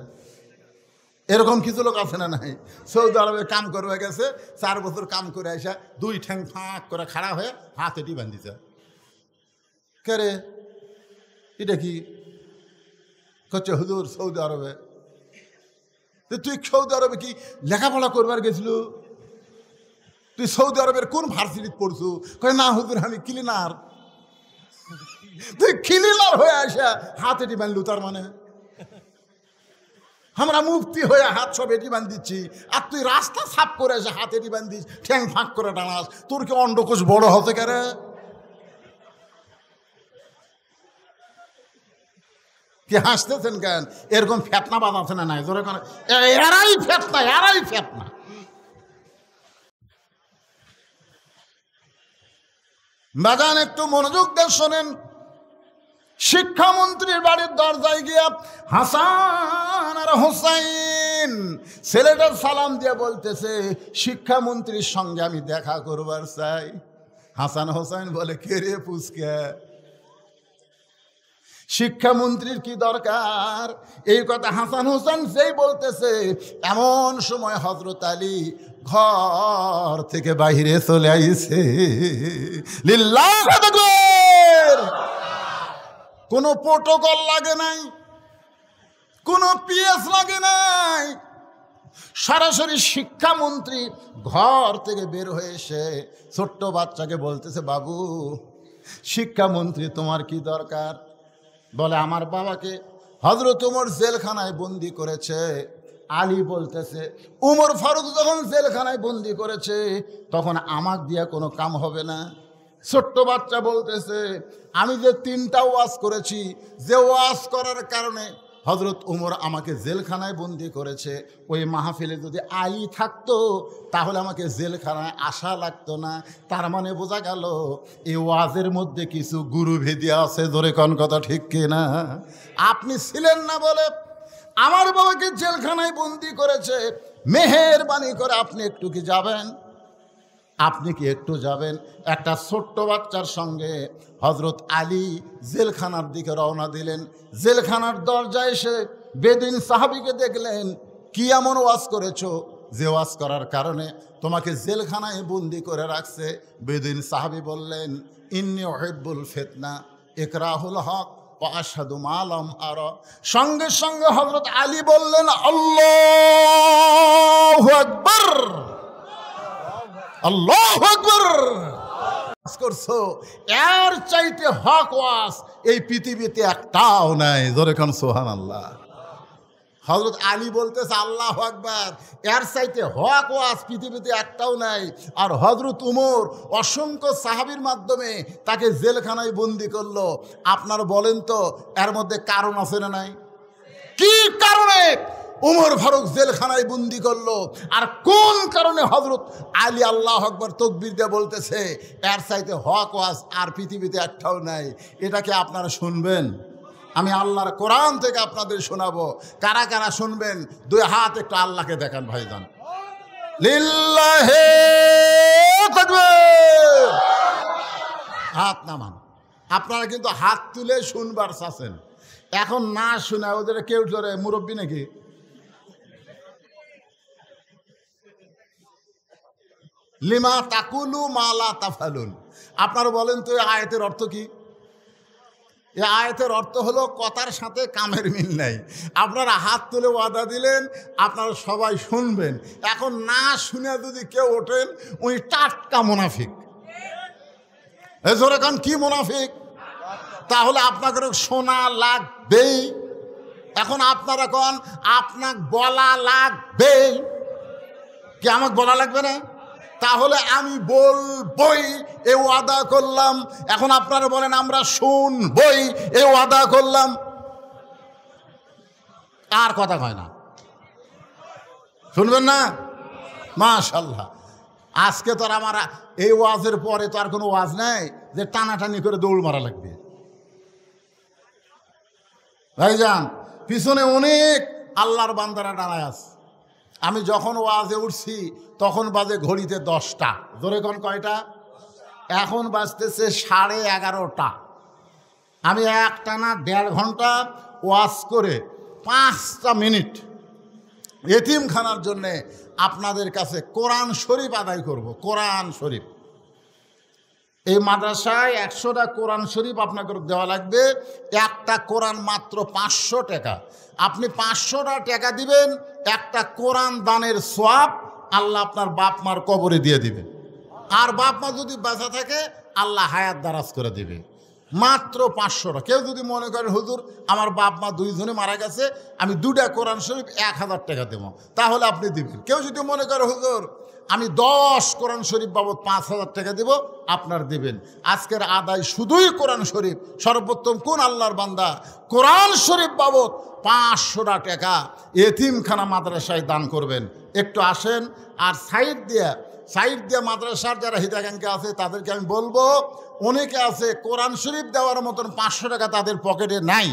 এরকম কিছু লোক আছে না নাই? সৌদি আরবে কাম করবে গেছে, 4 বছর কাম করে আসা 2 ঠ্যাং ফাঁক করে খাড়া হয়ে হাত এটি বান্ধিছে। কে রে এটা কি করছে? হুজুর সৌদি আরবে। তুই সৌদি আরবে কি লেখাপড়া করবার গেছিল? তুই সৌদি আরবের কোন ভার্সিটিতে পড়ছু? কয় না হুজুর আমি ক্লিনার। তুই ক্লিনার হয়ে আসা হাত এটি বাঁধলু, তার মানে আমরা মুফতি হয়ে হাত সব এটি বান্ধিচ্ছি, আর তুই রাস্তা সাফ করে এসে হাত এটি বান্ধিস, ঠ্যাং ফাঁক করে টানাস। তোর কি অন্ডকোষ বড় হতে কারে? কি হাসতেছেন কেন? এরকম ফেতনা বাদ আছে না নাই? জোরে কোন এরাই ফেতনা, এরাই ফেতনা। বাগান একটু মনোযোগ দিয়ে শোনেন। শিক্ষামন্ত্রীর বাড়ির দরজায় গিয়া হাসান আর হোসাইন ছেলেটার সালাম দিয়ে বলতেছে, শিক্ষামন্ত্রীর সঙ্গে আমি দেখা করবার চাই। হাসান হোসাইন বলে, কে রে পুচকে? শিক্ষামন্ত্রীর কি দরকার? এই কথা হাসান হোসেন যেই বলতেছে, এমন সময় হযরত আলী ঘর থেকে বাইরে চলে আইছে। লিল্লাহু আকবার। কোনো প্রোটোকল লাগে নাই, কোনো পিএস লাগে নাই। সরাসরি শিক্ষামন্ত্রী ঘর থেকে বের হয়ে এসে ছোট্ট বাচ্চাকে বলতেছে, বাবু শিক্ষামন্ত্রী তোমার কি দরকার? বলে, আমার বাবাকে হযরত ওমর জেলখানায় বন্দি করেছে। আলী বলতেছে, উমর ফারুক যখন জেলখানায় বন্দি করেছে তখন আমাক দিয়া কোনো কাম হবে না। ছোট্ট বাচ্চা বলতেছে, আমি যে 3টা ওয়াজ করেছি, যে ওয়াজ করার কারণে হযরত উমর আমাকে জেলখানায় বন্দি করেছে, ওই মাহফিলে যদি আলী থাকতো তাহলে আমাকে জেলখানায় আসা লাগতো না। তার মানে বোঝা গেল এই ওয়াজের মধ্যে কিছু গুরুভেদি আছে। ধরে কোন কথা ঠিক কিনা? আপনি ছিলেন না বলে আমার বাবাকে জেলখানায় বন্দি করেছে, মেহেরবানি করে আপনি একটু কি যাবেন? আপনি কি একটু যাবেন? একটা ছোট্ট বাচ্চার সঙ্গে হযরত আলী জেলখানার দিকে রওনা দিলেন। জেলখানার দরজায় এসে বেদিন সাহাবীকে দেখলেন, কি এমন ওয়াজ করেছো যে ওয়াজ করার কারণে তোমাকে জেলখানায় বন্দি করে রাখছে? বেদিন সাহাবী বললেন, ইন্নী উহিব্বুল ফিতনা ইকরাহুল হক ওয়া আশহাদু মা লাম আরা। সঙ্গে সঙ্গে হযরত আলী বললেন, আল্লাহু আকবার, আল্লাহু আকবার। করছো এর চাইতে হক ওয়াজ এই পৃথিবীতে একটাও নাই। জোরে কোন সুবহানাল্লাহ। হযরত আলী বলতেছে, আল্লাহু আকবার, এর চাইতে হক ওয়াজ পৃথিবীতে একটাও নাই। আর হযরত উমর অসংখ্য সাহাবীর মাধ্যমে তাকে জেলখানায় বন্দি করলো। আপনারা বলেন তো এর মধ্যে কারণ আছে না নাই? কি কারণে উমর ফারুক জেলখানায় বন্দি করলো, আর কোন কারণে হযরত আলী আল্লাহু আকবার তাকবীর দিয়ে বলতেছে এর চাইতে হক ওয়াজ আর পৃথিবীতে একটাও নাই? এটাকে আপনারা শুনবেন? আমি আল্লাহর কোরআন থেকে আপনাদের শোনাবো। কারা কারা শুনবেন দুই হাত একটু আল্লাহকে দেখান ভাইজান। লিল্লাহি তাকবীর। হাত নামান। আপনারা কিন্তু হাত তুলে শুনবার চাচ্ছেন, এখন না শুনে ওদের কেউ ধরে মুরব্বী নাকি? লিমা তাকুলু মালা তাফালুন। আপনারা বলেন তো এই আয়াতের অর্থ কি? এই আয়াতের অর্থ হলো কথার সাথে কামের মিল নাই। আপনারা হাত তুলে ওয়াদা দিলেন আপনারা সবাই শুনবেন, এখন না শুনে যদি কেউ ওঠেন উনি টাটকা মুনাফিক। এজোরে কান কি মুনাফিক? তাহলে আপনাদের শোনা লাগবেই। এখন আপনারা কোন আপনাকে বলা লাগবেই কি? আমাকে বলা লাগবে না? তাহলে আমি বলবই এ ওয়াদা করলাম। এখন আপনারা বলেন আমরা শুনবই এ ওয়াদা করলাম। আর কথা কয় না, শুনবেন না? মাশাআল্লাহ। আজকে তো আর আমার এই ওয়াজের পরে তো আর কোনো ওয়াজ নাই যে টানাটানি করে দৌড় মারা লাগবে। ভাইজান পিছনে অনেক আল্লাহর বান্দারা দাঁড়ায় আছে। আমি যখন ওয়াজে উঠছি তখন বাজে ঘড়িতে 10টা। ধরে কোন কয়টা? এখন বাজতেছে 11:30। আমি একটানা 1.5 ঘন্টা ওয়াজ করে 5টা মিনিট এতিমখানার জন্যে আপনাদের কাছে কোরআন শরীফ আদায় করব। কোরআন শরীফ এই মাদ্রাসায় 100টা কোরআন শরীফ আপনাকে দেওয়া লাগবে। একটা কোরআন মাত্র 500 টাকা। আপনি 500টা টাকা দিবেন, একটা কোরআন দানের সওয়াব আল্লাহ আপনার বাপ মার কবরে দিয়ে দিবে। আর বাপ মা যদি বেঁচে থাকে আল্লাহ হায়াত দারাজ করে দিবে। মাত্র 500 টাকা। কেউ যদি মনে করেন হুজুর আমার বাপ মা দুইজনে মারা গেছে, আমি 2টা কোরআন শরীফ 1000 টাকা দেবো, তাহলে আপনি দিবেন। কেউ যদি মনে করে হুজুর আমি 10 কোরআন শরীফ বাবদ 5000 টাকা দেব, আপনার দিবেন। আজকের আদায় শুধুই কোরআন শরীফ। সর্বোত্তম কোন আল্লাহর বান্দা কোরআন শরীফ বাবদ 500টা টাকা এতিমখানা মাদ্রাসায় দান করবেন। একটু আসেন। আর সাইড দিয়া মাদ্রাসার যারা হিতাকাঙ্ক্ষী আছে তাদেরকে আমি বলবো, অনেকে আছে কোরআন শরীফ দেওয়ার মতন 500 টাকা তাদের পকেটে নাই।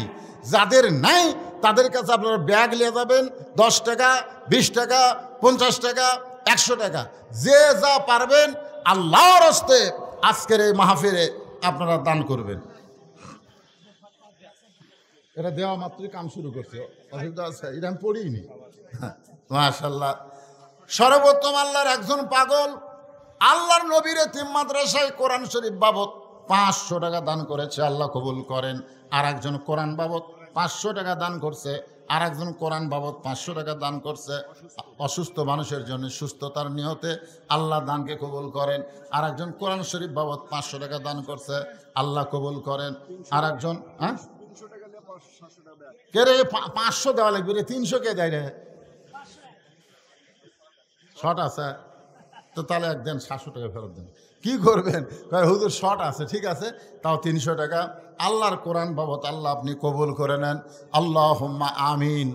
যাদের নাই তাদের কাছে আপনারা ব্যাগ নিয়ে যাবেন। 10 টাকা, 20 টাকা, 50 টাকা, 100 টাকা, যে যা পারবেন আল্লাহর হস্তে আজকের এই মাহফিলে আপনারা দান করবেন। এটা দেওয়া মাত্রই কাম শুরু করছে, অসুবিধা আছে? এটা আমি পড়িনি। মাশাআল্লাহ। সর্বোত্তম আল্লাহর একজন পাগল আল্লাহর নবীর এতিম মাদ্রাসায় কোরআন শরীফ বাবদ 500 টাকা দান করেছে, আল্লাহ কবুল করেন। আর একজন কোরআন বাবদ 500 টাকা দান করছে। আর একজন কোরআন বাবদ 500 টাকা দান করছে অসুস্থ মানুষের জন্য সুস্থতার নিয়তে, আল্লাহ দানকে কবুল করেন। আর একজন কোরআন শরীফ বাবদ 500 টাকা দান করছে, আল্লাহ কবুল করেন। আর একজন কে রে 500 দেওয়া লাগবে রে, 300 কে দেয় রে? শর্ট আছে তো তাহলে একদিন 700 টাকা ফেরত দেন। কি করবেন? হুজুর শর্ট আছে, ঠিক আছে, তাও 300 টাকা আল্লাহর কোরআন বাবদ আল্লাহ আপনি কবুল করে নেন। আল্লাহুম্মা আমিন।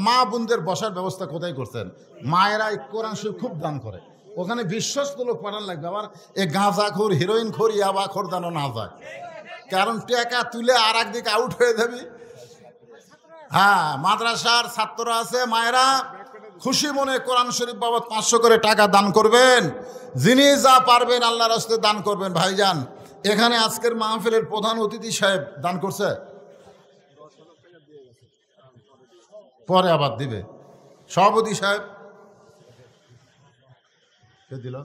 মা বোনদের বসার ব্যবস্থা কোথায় করছেন? মায়েরা কোরআন শরীফ খুব দান করে, ওখানে বিশ্বস্ত লোক পাঠান লাগবে। আবার এ গাঁজাখোর, হিরোইনখোর, ইয়াবাখোর যেন না যায়, কারণ টাকা তুলে আর একদিকে আউট হয়ে যাবি। হ্যাঁ, মাদ্রাসার ছাত্ররা আছে, মায়েরা খুশি মনে কোরআন শরীফ বাবদ 500 করে টাকা দান করবেন। যিনি যা পারবেন আল্লাহর রাস্তে দান করবেন। ভাইজান এখানে আজকের মাহফিলের প্রধান অতিথি সাহেব দান করছে, পরে আবার দিবে। সভাপতি সাহেব কে দিল?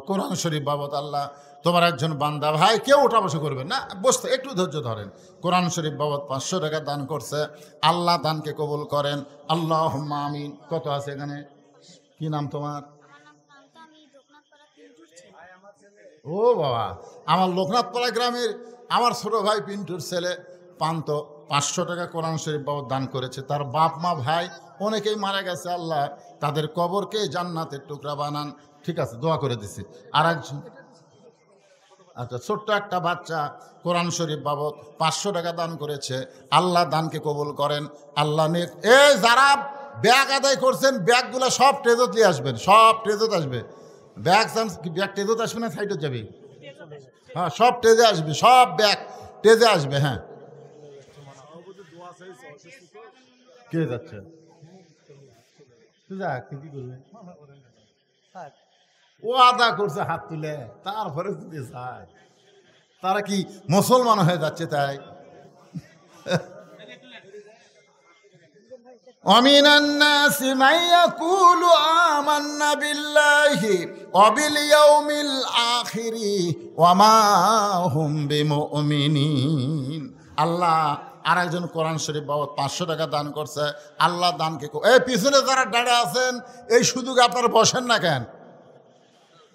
কোরআন শরীফ বাবদ আল্লাহ তোমার একজন বান্দা ভাই, কেউ ওঠা বসে করবেন না, বসতে একটু ধৈর্য ধরেন। কোরআন শরীফ বাবদ 500 টাকা দান করছে, আল্লাহ দানকে কবুল করেন। আল্লাহুম্মা আমিন। কত আছে এখানে? কি নাম তোমার? ও বাবা, আমার লোকনাথপাড়া গ্রামের আমার ছোট ভাই পিন্টুর ছেলে পান্ত 500 টাকা কোরআন শরীফ বাবদ দান করেছে। তার বাপ মা ভাই অনেকেই মারা গেছে, আল্লাহ তাদের কবরকে জান্নাতের টুকরা বানান। ঠিক আছে, দোয়া করে দিছি। আর একজন আচ্ছা, ছোট্ট একটা বাচ্চা কোরআন শরীফ বাবদ 500 টাকা দান করেছে, আল্লাহ দানকে কবুল করেন। আল্লাহ এই যারা ব্যাগ আদায় করছেন ব্যাগগুলো সব ট্রেজত নিয়ে আসবেন, সব ট্রেজত আসবে। ব্যাগ ট্রেজত আসবে না সাইডে যাবে? হ্যাঁ, সব ট্রেজে আসবে, সব ব্যাগ টেজে আসবে। হ্যাঁ, কে যাচ্ছে? ও আদা করছে হাত তুলে, তারপরে যদি চায় তারা কি মুসলমান হয়ে যাচ্ছে? তাই ومن الناس من يقول آمنا بالله وباليوم الآخر وما هم بمؤمنين। আল্লাহ আরেকজন কোরআন শরীফ বাবদ 500 টাকা দান করছে। আল্লাহ দানকে এই পিছনে যারা দাঁড়িয়ে আছেন এই সুযোগে আপনারা বসেন না কেন?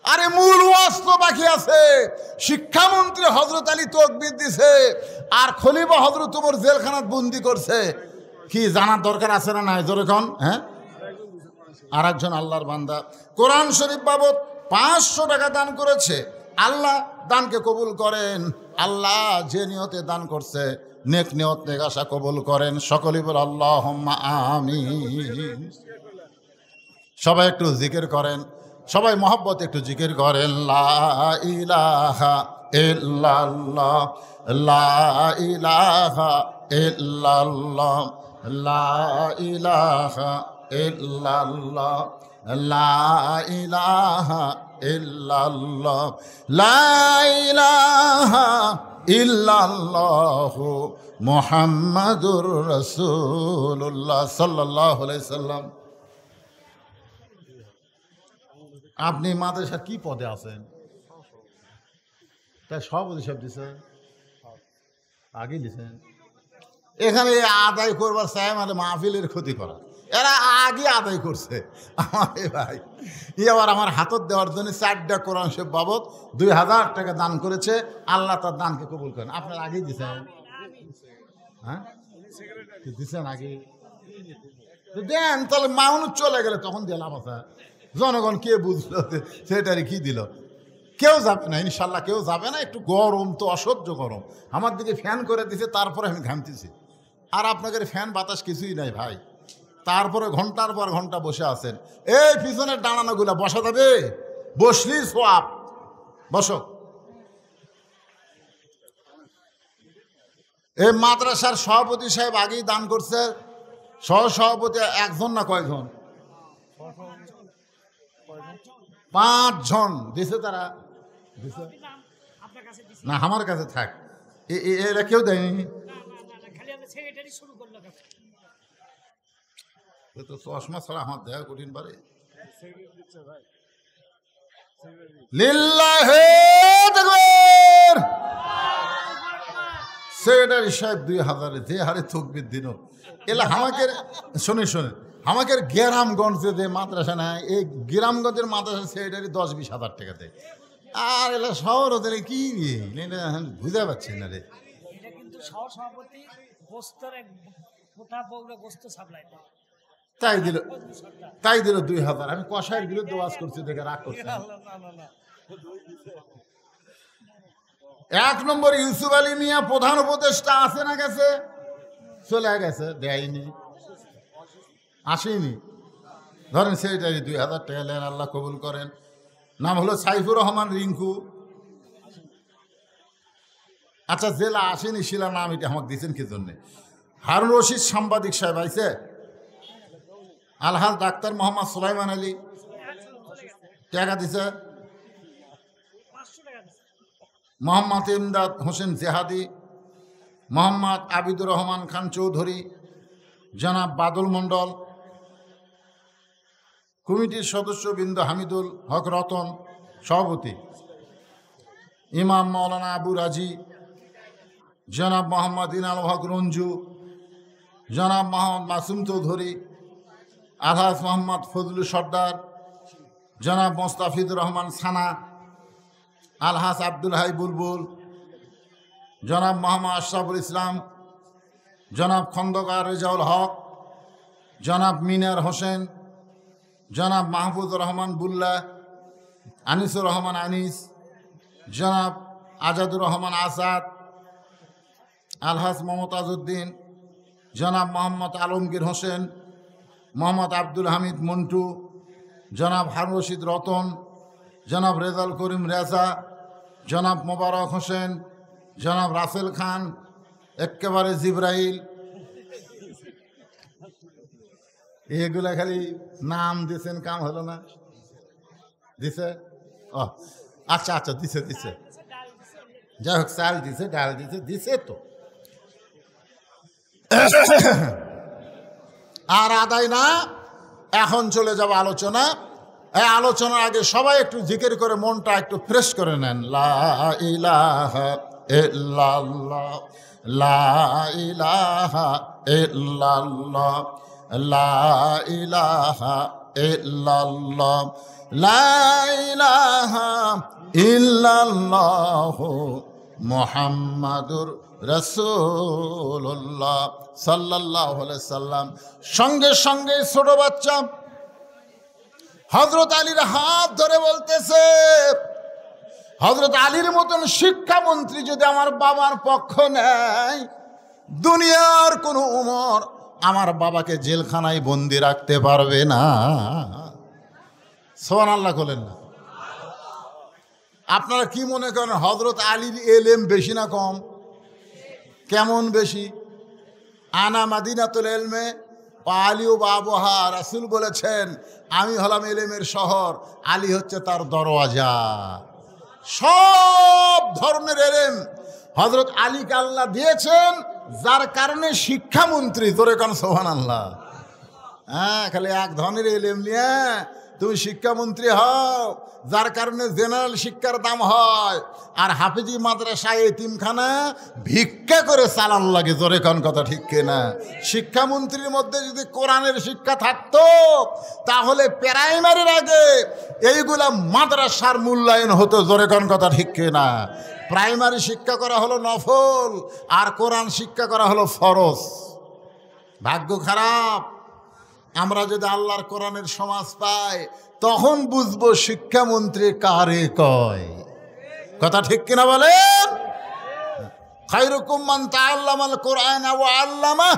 আরে মূল ওয়াজ তো বাকি আছে। শিক্ষামন্ত্রী হযরত আলী তাকবীর দিছে, আর খলিফা হযরত ওমর জেলখানাত বন্দি করছে। কি জানার দরকার আছে না নাই? যেরকম হ্যাঁ, আর একজন আল্লাহর বান্দা কোরআন শরীফ বাবদ 500 টাকা দান করেছে। আল্লাহ দানকে কবুল করেন। আল্লাহ যে নিয়তে দান করছে নেক নিয়ত নেক আশা কবুল করেন। সকলেই বল আল্লাহুম্মা আমিন। সবাই একটু জিকির করেন, সবাই মহব্বত একটু জিকির করেন। লা ইলাহা ইল্লাল্লাহ, লা ইলাহা ইল্লাল্লাহ, লা ইলাহা ইল্লাল্লাহ, লা ইলাহা ইল্লাল্লাহ, লা ইলাহা ইল্লাল্লাহু মুহাম্মাদুর রাসূলুল্লাহ সাল্লাল্লাহু আলাইহি সাল্লাম। আপনি মাদ্রাসার কি পদে আছেন? তাই সভাপতি সব দিচ্ছেন, আগে দিচ্ছেন। এখানে আদায় করবার চাই মানে মাহফিলের ক্ষতি করা। এরা আগে আদায় করছে। আমার ভাই আবার আমার হাতত দেওয়ার জন্য 4টা কোরআন শরীফ বাবদ 2000 টাকা দান করেছে। আল্লাহ তার দানকে কবুল করেন। আপনার আগেই দিচ্ছেন? হ্যাঁ দিচ্ছেন আগে দেন, তাহলে মানুষ চলে গেলে তখন দিলাম আছে। জনগণ কে বুঝলো সেটারই কি দিল? কেউ যাবে না ইনশাল্লাহ, কেউ যাবে না। একটু গরম তো, অসহ্য গরম। আমার দিকে ফ্যান করে দিছে, তারপরে আমি ঘামতেছি। আর আপনাদের ফ্যান বাতাস কিছুই নাই ভাই। তারপরে ঘন্টার পর ঘন্টা বসে আছেন। এই পিছনের দাঁড়ানোগুলা বসা যাবে? বসলি সোয়াব, বসো। এই মাদ্রাসার সভাপতি সাহেব আগেই দান করছে। সহসভাপতি একজন না কয়জন? 5 জন দিছে। তারা দিছে না, আমার কাছে থাক। এরা কেউ দেয়নি। তো চশমা ছাড়া আমার দেখা কঠিন পারে। লিল্লাহি তাকবীর। সেক্রেটারি সাহেব 2000 যে হারে তাকবীর দিল। এলা আমাকে শুনে আমাকে গ্রামগঞ্জে যে মাদ্রাসা নাই, এই গ্রামগঞ্জের মাদ্রাসা সেক্রেটারি 10-20 হাজার টাকা দেয়। আর এলা শহর ওদের কি বুঝতে পারছি না রে। তাই দিল 2000। আমি কষায়ের বিরুদ্ধে ওয়াজ করছি দেখে রাগ করছি। 1 নম্বর ইউসুফ আলী মিয়া প্রধান উপদেষ্টা আছে না? গেছে, চলে গেছে, দেয়নি, আসেনি। ধরেন সেক্রেটারি 2000 টাকা নেন, আল্লাহ কবুল করেন। নাম হলো সাইফুর রহমান রিঙ্কু। আচ্ছা, জেলা আসেনি, শিলা নাম এটা আমাকে দিচ্ছেন কি জন্যে? হারুন রশিদ সাংবাদিক সাহেব আইছে। আলহাজ ডাক্তার মোহাম্মদ সুলাইমান আলী টাকা দিছে। মোহাম্মদ ইমদাদ হোসেন জেহাদি, মোহাম্মদ আবিদুর রহমান খান চৌধুরী, জনাব বাদল মণ্ডল, কমিটির সদস্যবৃন্দ হামিদুল হক রতন সভাপতি, ইমাম মৌলানা আবু রাজি, জনাব মোহাম্মদ ইনাল হক রঞ্জু, জনাব মোহাম্মদ মাসুম চৌধুরী, আলহাজ মোহাম্মদ ফজলু সর্দার, জনাব মোস্তাফিজুর রহমান সানা, আলহাজ আব্দুল হাই বুলবুল, জনাব মোহাম্মদ আশরাফুল ইসলাম, জনাব খন্দকার রেজাউল হক, জনাব মিনার হোসেন, জনাব মাহফুজুর রহমান বুল্লা, আনিসুর রহমান আনিস, জনাব আজাদুর রহমান আসাদ, আলহাজ মমতাজ উদ্দিন, জনাব মোহাম্মদ আলমগীর হোসেন, মোহাম্মদ আব্দুল হামিদ মন্টু, জনাব হারুন রশিদ রতন, জনাব রেজাল করিম রেজা, জনাব মোবারক হোসেন, জনাব রাসেল খান একেবারে জিব্রাইল, এগুলা খালি নাম দিছেন, কাম হলো না। দিছে? ও আচ্ছা আচ্ছা, দিছে দিছে, যাই হোক, চাল দিছে, ডাল দিছে, দিছে তো। আর আদায় না, এখন চলে যাব আলোচনা। এই আলোচনার আগে সবাই একটু জিকির করে মনটা একটু ফ্রেশ করে নেন। লা ইলাহা ইল্লাল্লাহ, লা ইলাহা ইল্লাল্লাহ, লা ইলাহা ইল্লাল্লাহ, লা ইলাহা ইল্লাল্লাহ মুহাম্মাদুর রাসূলুল্লাহ সাল্লাল্লাহু আলাইহি সাল্লাম। সঙ্গে সঙ্গে ছোট বাচ্চা হযরত আলীর হাত ধরে বলতেছে, হযরত আলীর মতন শিক্ষামন্ত্রী যদি আমার বাবার পক্ষ নেয়, দুনিয়ার কোনো উমর আমার বাবাকে জেলখানায় বন্দি রাখতে পারবে না। সুবহানাল্লাহ বলেন না। আপনারা কি মনে করেন হযরত আলীর এলেম বেশি না কম? কেমন বেশি? আনা মাদিনাতুল ইলমে ওয়া আলী বাবুহা, রাসূল বলেছেন আমি হলাম এলেমের শহর, আলী হচ্ছে তার দরওয়াজা। সব ধরনের এলেম হযরত আলীকে আল্লাহ দিয়েছেন, যার কারণে শিক্ষামন্ত্রী। তোরে কান সুবহানাল্লাহ। হ্যাঁ, খালি এক ধরনের এলেম নিয়ে তুমি শিক্ষামন্ত্রী হও, যার কারণে জেনারেল শিক্ষার দাম হয়, আর হাফিজি মাদ্রাসায় এতিমখানা ভিক্ষা করে চালান লাগে। জোরে কোন কথা ঠিক কিনা? শিক্ষামন্ত্রীর মধ্যে যদি কোরআনের শিক্ষা থাকতো, তাহলে প্রাইমারির আগে এইগুলা মাদ্রাসার মূল্যায়ন হতো। জোরে কোন কথা ঠিক কিনা? প্রাইমারি শিক্ষা করা হলো নফল, আর কোরআন শিক্ষা করা হলো ফরজ। ভাগ্য খারাপ, আমরা যদি আল্লাহর কোরআনের সমাজ পাই, তখন বুঝবো শিক্ষামন্ত্রী কারে কয়। কথা ঠিক কিনা বলেন? খায়রুকুম মান তাআল্লামাল কোরআন ওয়া আল্লামাহ,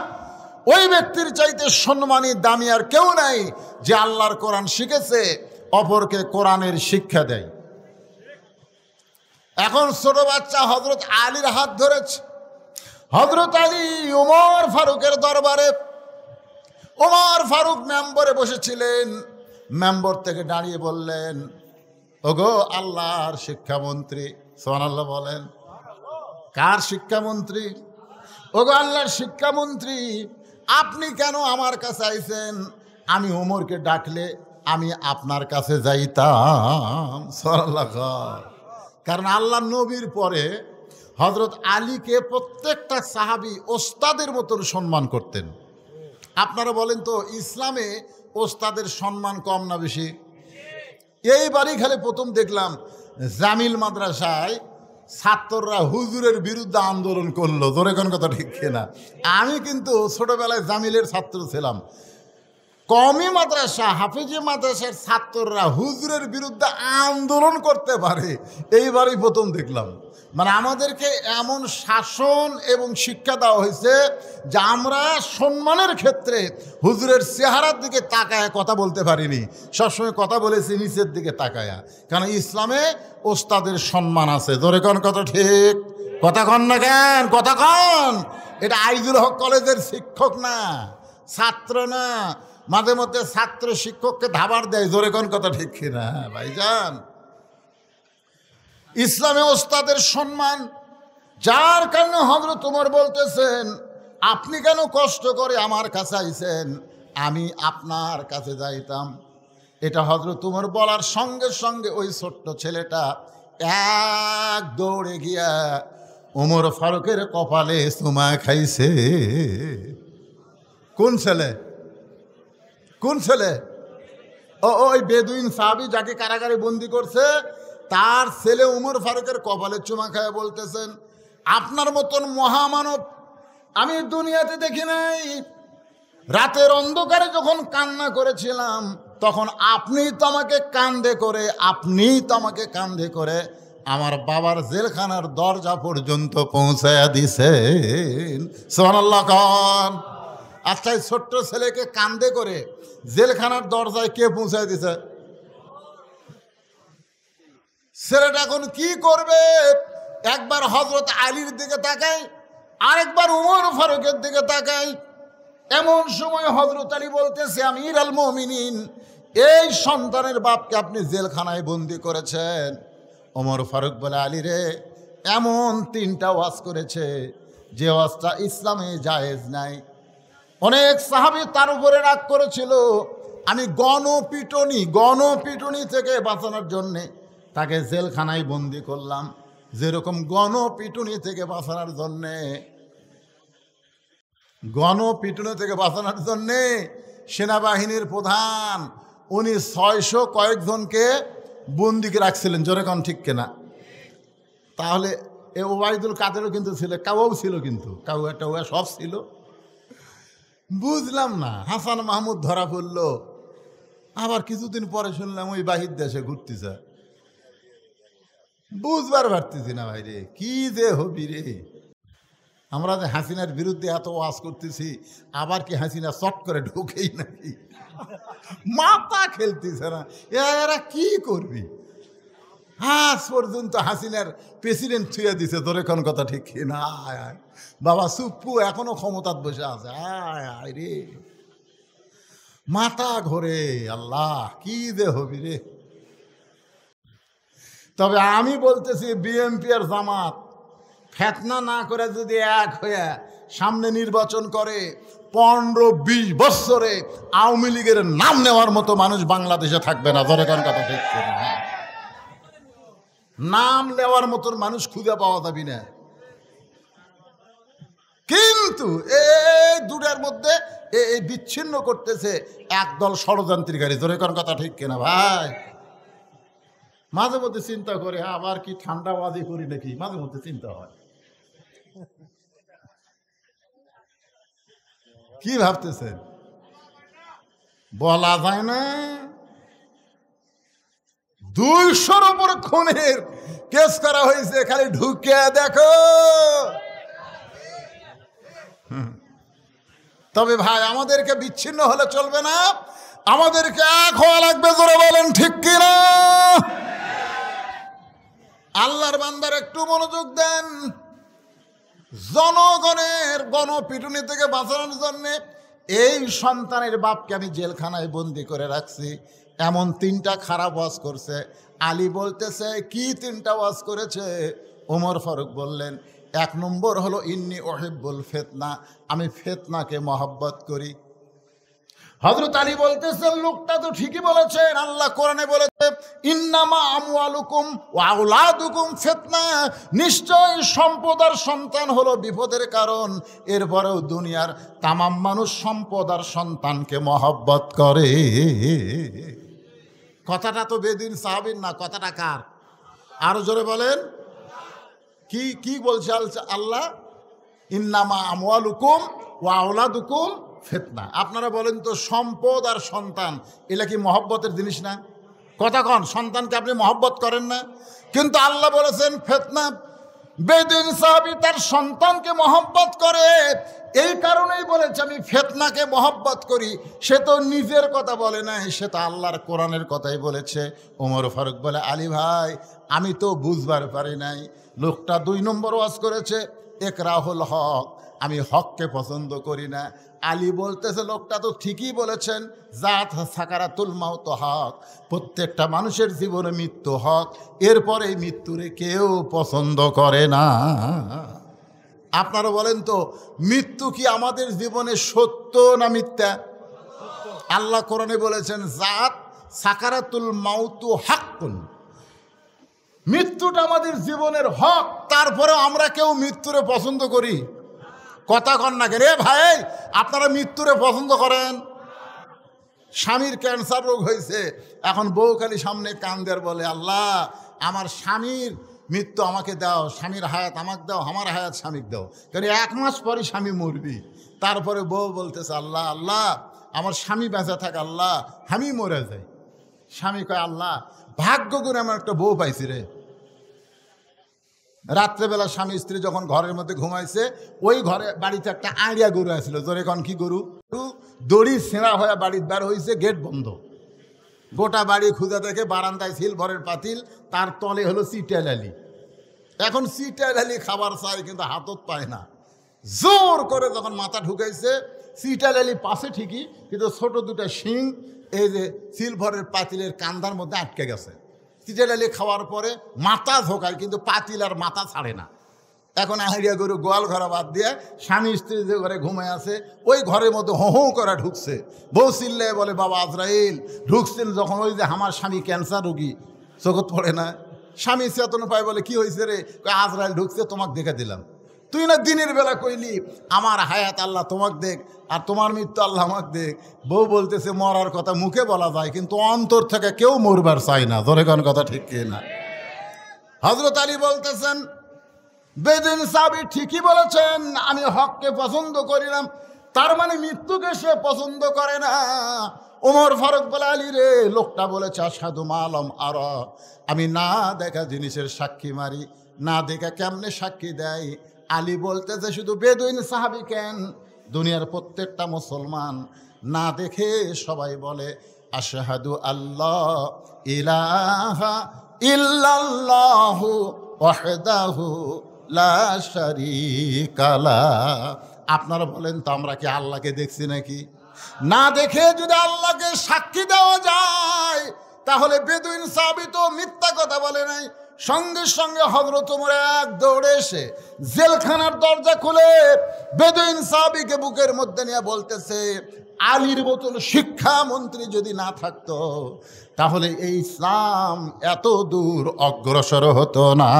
ওই ব্যক্তির চাইতে সম্মানী দামি আর কেউ নাই যে আল্লাহর কোরআন শিখেছে, অপরকে কোরআনের শিক্ষা দেয়। এখন ছোট বাচ্চা হযরত আলীর হাত ধরেছে। হযরত আলী ওমর ফারুকের দরবারে, ওমর ফারুক মেম্বরে বসেছিলেন। মেম্বর থেকে দাঁড়িয়ে বললেন, ওগো আল্লাহর শিক্ষামন্ত্রী। সুবহানাল্লাহ বলেন। কার শিক্ষামন্ত্রী? ওগো আল্লাহর শিক্ষামন্ত্রী, আপনি কেন আমার কাছে আইছেন? আমি ওমরকে ডাকলে আমি আপনার কাছে যাইতাম। সুবহানাল্লাহ। কারণ আল্লাহ নবীর পরে হযরত আলীকে প্রত্যেকটা সাহাবী ওস্তাদের মতন সম্মান করতেন। আপনারা বলেন তো, ইসলামে ওস্তাদের সম্মান কম না বেশি? এইবারই খালি প্রথম দেখলাম জামিল মাদ্রাসায় ছাত্ররা হুজুরের বিরুদ্ধে আন্দোলন করলো। ধরে কোন কথা ঠিক না? আমি কিন্তু ছোটবেলায় জামিলের ছাত্র ছিলাম। কওমি মাদ্রাসা, হাফিজি মাদ্রাসার ছাত্ররা হুজুরের বিরুদ্ধে আন্দোলন করতে পারে, এইবারই প্রথম দেখলাম। মানে আমাদেরকে এমন শাসন এবং শিক্ষা দেওয়া হয়েছে যে আমরা সম্মানের ক্ষেত্রে হুজুরের চেহারার দিকে তাকায় কথা বলতে পারিনি, সবসময় কথা বলেছি নিচের দিকে তাকায়া। কারণ ইসলামে ওস্তাদের সম্মান আছে। ধরে কোন কথা ঠিক? কথা কন না কেন? কথা কন। এটা আইজুল হক কলেজের শিক্ষক না, ছাত্র না। মাঝে মধ্যে ছাত্র শিক্ষককে ধাবার দেয়। জোরে কোন কথা ঠিক কিনা ভাইজান? ইসলামে ওস্তাদের সম্মান, যার কারণে হযরত ওমর বলতেছেন, আপনি কেন কষ্ট করে আমার কাছে আইছেন? আমি আপনার কাছে যাইতাম। এটা হযরত ওমর বলার সঙ্গে সঙ্গে ওই ছোট্ট ছেলেটা এক দৌড়ে গিয়া ওমর ফারুকের কপালে চুমা খাইছে। কোন ছেলে? কোন ছেলে? ওই বেদুইন সাহাবী যাকে কারাগারে বন্দি করছে, তার ছেলে উমর ফারুকের কপালে চুমা খায় বলতেছেন, আপনার মতন মহামানব আমি দুনিয়াতে দেখি নাই। রাতের অন্ধকারে যখন কান্না করেছিলাম, তখন আপনিই তো আমাকে কান্দে করে আমার বাবার জেলখানার দরজা পর্যন্ত পৌঁছায়া দিছেন। সুবহানাল্লাহ খান। আচ্ছা, ছোট্ট ছেলেকে কান্দে করে জেলখানার দরজায় কে পৌঁছায় দিছে? ছেলেটা এখন কি করবে একবার হযরত আলীর দিকে তাকাই, আরেকবার উমর ফারুকের দিকে তাকাই। এমন সময় হযরত আলী বলতেছে, আমির আল মুমিনিন, এই সন্তানের বাপকে আপনি জেলখানায় বন্দি করেছেন। ওমর ফারুক বলে, আলী রে, এমন 3টা ওয়াজ করেছে যে ওয়াজটা ইসলামে জায়েজ নাই। অনেক সাহাবী তার উপরে রাগ করেছিল। আমি গণপিটুনি থেকে বাঁচানোর জন্যে তাকে জেলখানায় বন্দি করলাম, যেরকম গণপিটুনি থেকে বাঁচানোর জন্যে সেনাবাহিনীর প্রধান উনি 600 কয়েকজনকে বন্দিকে রাখছিলেন। জোরে কোন ঠিক কিনা? তাহলে এ ওবায়দুল কাদেরও কিন্তু ছিল, কাউও ছিল, কিন্তু কাউয়া টাউয়া সব ছিল। বুঝলাম না, হাসান মাহমুদ ধরা পড়ল। আবার কিছুদিন পরে শুনলাম ওই বাহির দেশে ঘুরতেছে। বুঝবার পারতেছি না ভাই রে, কি যে হবি রে। আমরা যে হাসিনার বিরুদ্ধে এত ওয়াজ করতেছি, আবার কি হাসিনা চট করে ঢুকেই নাকি? মাথা খেলতেছে না, এরা কি করবি? আজ পর্যন্ত হাসিনার প্রেসিডেন্ট ছুঁয়ে দিছে, তোর এখন কথা ঠিক না? বাবা সুপ্পু এখনো ক্ষমতার বসে আছে। আয় রে, মাথা ঘোরে। আল্লাহ, কি যে হবি রে। তবে আমি বলতেছি, বিএনপি আর জামাত ফেতনা না করে যদি এক হয়ে সামনে নির্বাচন করে, 15-20 বছরে আওয়ামী লীগের নাম নেওয়ার মতো মানুষ বাংলাদেশে থাকবে না। ধরে কোন কথা ঠিক না? নাম নেওয়ার মতন মানুষ খুঁজে পাওয়া যাবে না। কিন্তু এই দুটার মধ্যে এই বিচ্ছিন্ন করতেছে একদল ষড়যন্ত্রীকারী। ধরে কোন কথা ঠিক কিনা ভাই? মাঝে মধ্যে চিন্তা করে, আবার কি ঠান্ডাবাজি করি নাকি, মাঝে মধ্যে চিন্তা হয়। কি ভাবতেছেন? বলা যায় না। 200-র উপর খুনের কেস করা হয়েছে, খালি ঢুকে দেখো। তবে ভাই, আমাদেরকে বিচ্ছিন্ন হলে চলবে না, আমাদেরকে এক হওয়া লাগবে। জোরে বলেন ঠিক কিনা? আল্লাহর বান্দার একটু মনোযোগ দেন। জনগণের গণপিটুনি থেকে বাঁচানোর জন্যে এই সন্তানের বাপকে আমি জেলখানায় বন্দি করে রাখছি। এমন 3টা খারাপ ওয়াজ করছে। আলী বলতেছে, কি 3টা ওয়াজ করেছে? ওমর ফারুক বললেন, 1 নম্বর হলো ইন্নী ওহিব্বুল ফিতনা, আমি ফিতনাকে মহব্বত করি। হযরত আলী বলতেছেন, লোকটা তো ঠিকই বলেছেন, আল্লাহ কোরআনে বলেছে, ইন্নামা আমওয়ালুকুম ওয়া আওলাদুকুম ফিতনা, নিশ্চয় সম্পদ আর সন্তান হলো বিপদের কারণ। এরপরেও দুনিয়ার তামাম মানুষ সম্পদ আর সন্তানকে মহব্বত করে। কথাটা তো বেদিন সাহাবীর না, কথাটা কার? আরো জোরে বলেন। কি বলছে আল্লাহ? ইন্নামা আমওয়ালুকুম ওয়া আওলাদুকুম ফিতনা। আপনারা বলেন তো, সম্পদ আর সন্তান এলা কি মহব্বতের জিনিস না? কথা কন, সন্তানকে আপনি মহব্বত করেন না? কিন্তু আল্লাহ বলেছেন ফিতনা। বেদিন সাহাবী তার সন্তানকে মহব্বত করে, এই কারণেই বলেছে আমি ফিতনাকে মহব্বত করি। সে তো নিজের কথা বলে নাই, সে তো আল্লাহর কোরআনের কথাই বলেছে। ওমর ফারুক বলে, আলী ভাই, আমি তো বুঝবার পারি নাই। লোকটা 2 নম্বর ওয়াজ করেছে, একরাহুল হক, আমি হককে পছন্দ করি না। আলী বলতেছে, লোকটা তো ঠিকই বলেছেন, জাত সাকারাতুল মাউত হক, প্রত্যেকটা মানুষের জীবনে মৃত্যু হক, এরপরে মৃত্যুরে কেউ পছন্দ করে না। আপনারা বলেন তো, মৃত্যু কি আমাদের জীবনে সত্য না মিথ্যা? আল্লাহ কোরআনে বলেছেন, জাত সাকারাতুল মাউতু হাক্কুন, মৃত্যুটা আমাদের জীবনের হক। তারপরে আমরা কেউ মৃত্যুরে পছন্দ করি? কথা কন না রে ভাই, আপনারা মৃত্যুরে পছন্দ করেন? স্বামীর ক্যান্সার রোগ হয়েছে, এখন বউ খালি সামনে কান্দের বলে, আল্লাহ আমার স্বামীর মৃত্যু আমাকে দাও, স্বামীর হায়াত আমাকে দাও, আমার হায়াত স্বামীকে দাও। কারণ 1 মাস পরে স্বামী মরবি। তারপরে বউ বলতেছে, আল্লাহ আল্লাহ আমার স্বামী বেঁচে থাক, আল্লাহ আমি মরে যাই। স্বামী কয়, আল্লাহ ভাগ্য করে আমার একটা বউ পাইছি রে। রাত্রেবেলা স্বামী স্ত্রী যখন ঘরের মধ্যে ঘুমাইছে, ওই ঘরে বাড়িতে একটা আড়িয়া গরু আসছিল। জোরে কন, কি গরু? দড়ি ছেঁড়া হয়ে বাড়ির বের হয়েছে, গেট বন্ধ। গোটা বাড়ি খুঁজে দেখে বারান্দায় সিলভারের পাতিল, তার তলে হলো চিটালালি। এখন সিটাইলালি খাবার চাই কিন্তু হাতত পায় না, জোর করে যখন মাথা ঢুকাইছে সিটাইলালি পাশে ঠিকই, কিন্তু ছোট দুটা শিং এই যে সিলভারের পাতিলের কান্দার মধ্যে আটকে গেছে। সিটাইলালি খাওয়ার পরে মাথা ঝোকায় কিন্তু পাতিল আর মাথা ছাড়ে না। এখন আহারিয়া গরু গোয়াল ঘরা বাদ দিয়ে স্বামী স্ত্রী যে ঘরে ঘুমায় আছে ওই ঘরের মধ্যে হো হো করে ঢুকছে। বউ চিল্লে বলে, বাবা আজরাইল ঢুকছেন যখন, ওই যে আমার স্বামী ক্যান্সার রোগী, চোখত পড়ে না। স্বামী চেতন পায়, বলে কি হয়েছে রে? আজরাইল ঢুকছে, তোমাকে দেখে দিলাম। তুই না দিনের বেলা কইলি আমার হায়াত আল্লাহ তোমাকে দেখ আর তোমার মৃত্যু আল্লাহ আমাকে দেখ। বউ বলতেছে মরার কথা মুখে বলা যায় কিন্তু অন্তর থেকে কেউ মরবার চায় না। ধরে কোন কথা ঠিক কি না? হযরত আলী বলতেছেন, বেদিন সাহাবী ঠিকই বলেছেন, আমি হককে পছন্দ করিলাম, তার মানে মৃত্যুকে সে পছন্দ করে না। ওমর ফারুক বলে, আলী রে, লোকটা বলেছে আশহাদু মা লাম আরা, আমি না দেখা জিনিসের সাক্ষী মারি। না দেখা কেমনে সাক্ষী দেয়? আলী বলতেছে, শুধু বেদুইন সাহাবী কেন, দুনিয়ার প্রত্যেকটা মুসলমান না দেখে সবাই বলে আশহাদু আল্লাহ ইলাহা ইল্লাল্লাহু ওয়াহদাহু লা শারীকা লাহ। আপনারা বলেন তো আমরা কি আল্লাহকে দেখছি নাকি? না দেখে যদি আল্লাহকে সাক্ষী দেওয়া যায় তাহলে বেদুইন সাহাবী তো মিথ্যা কথা বলে নাই। সঙ্গে সঙ্গে হযরত ওমর এক দৌড়ে এসে জেলখানার দরজা খুলে বেদুইন সাহাবীকে বুকের মধ্যে নিয়ে বলতেছে, আলীর মতন শিক্ষামন্ত্রী যদি না থাকতো তাহলে এই ইসলাম এত দূর অগ্রসর হতো না।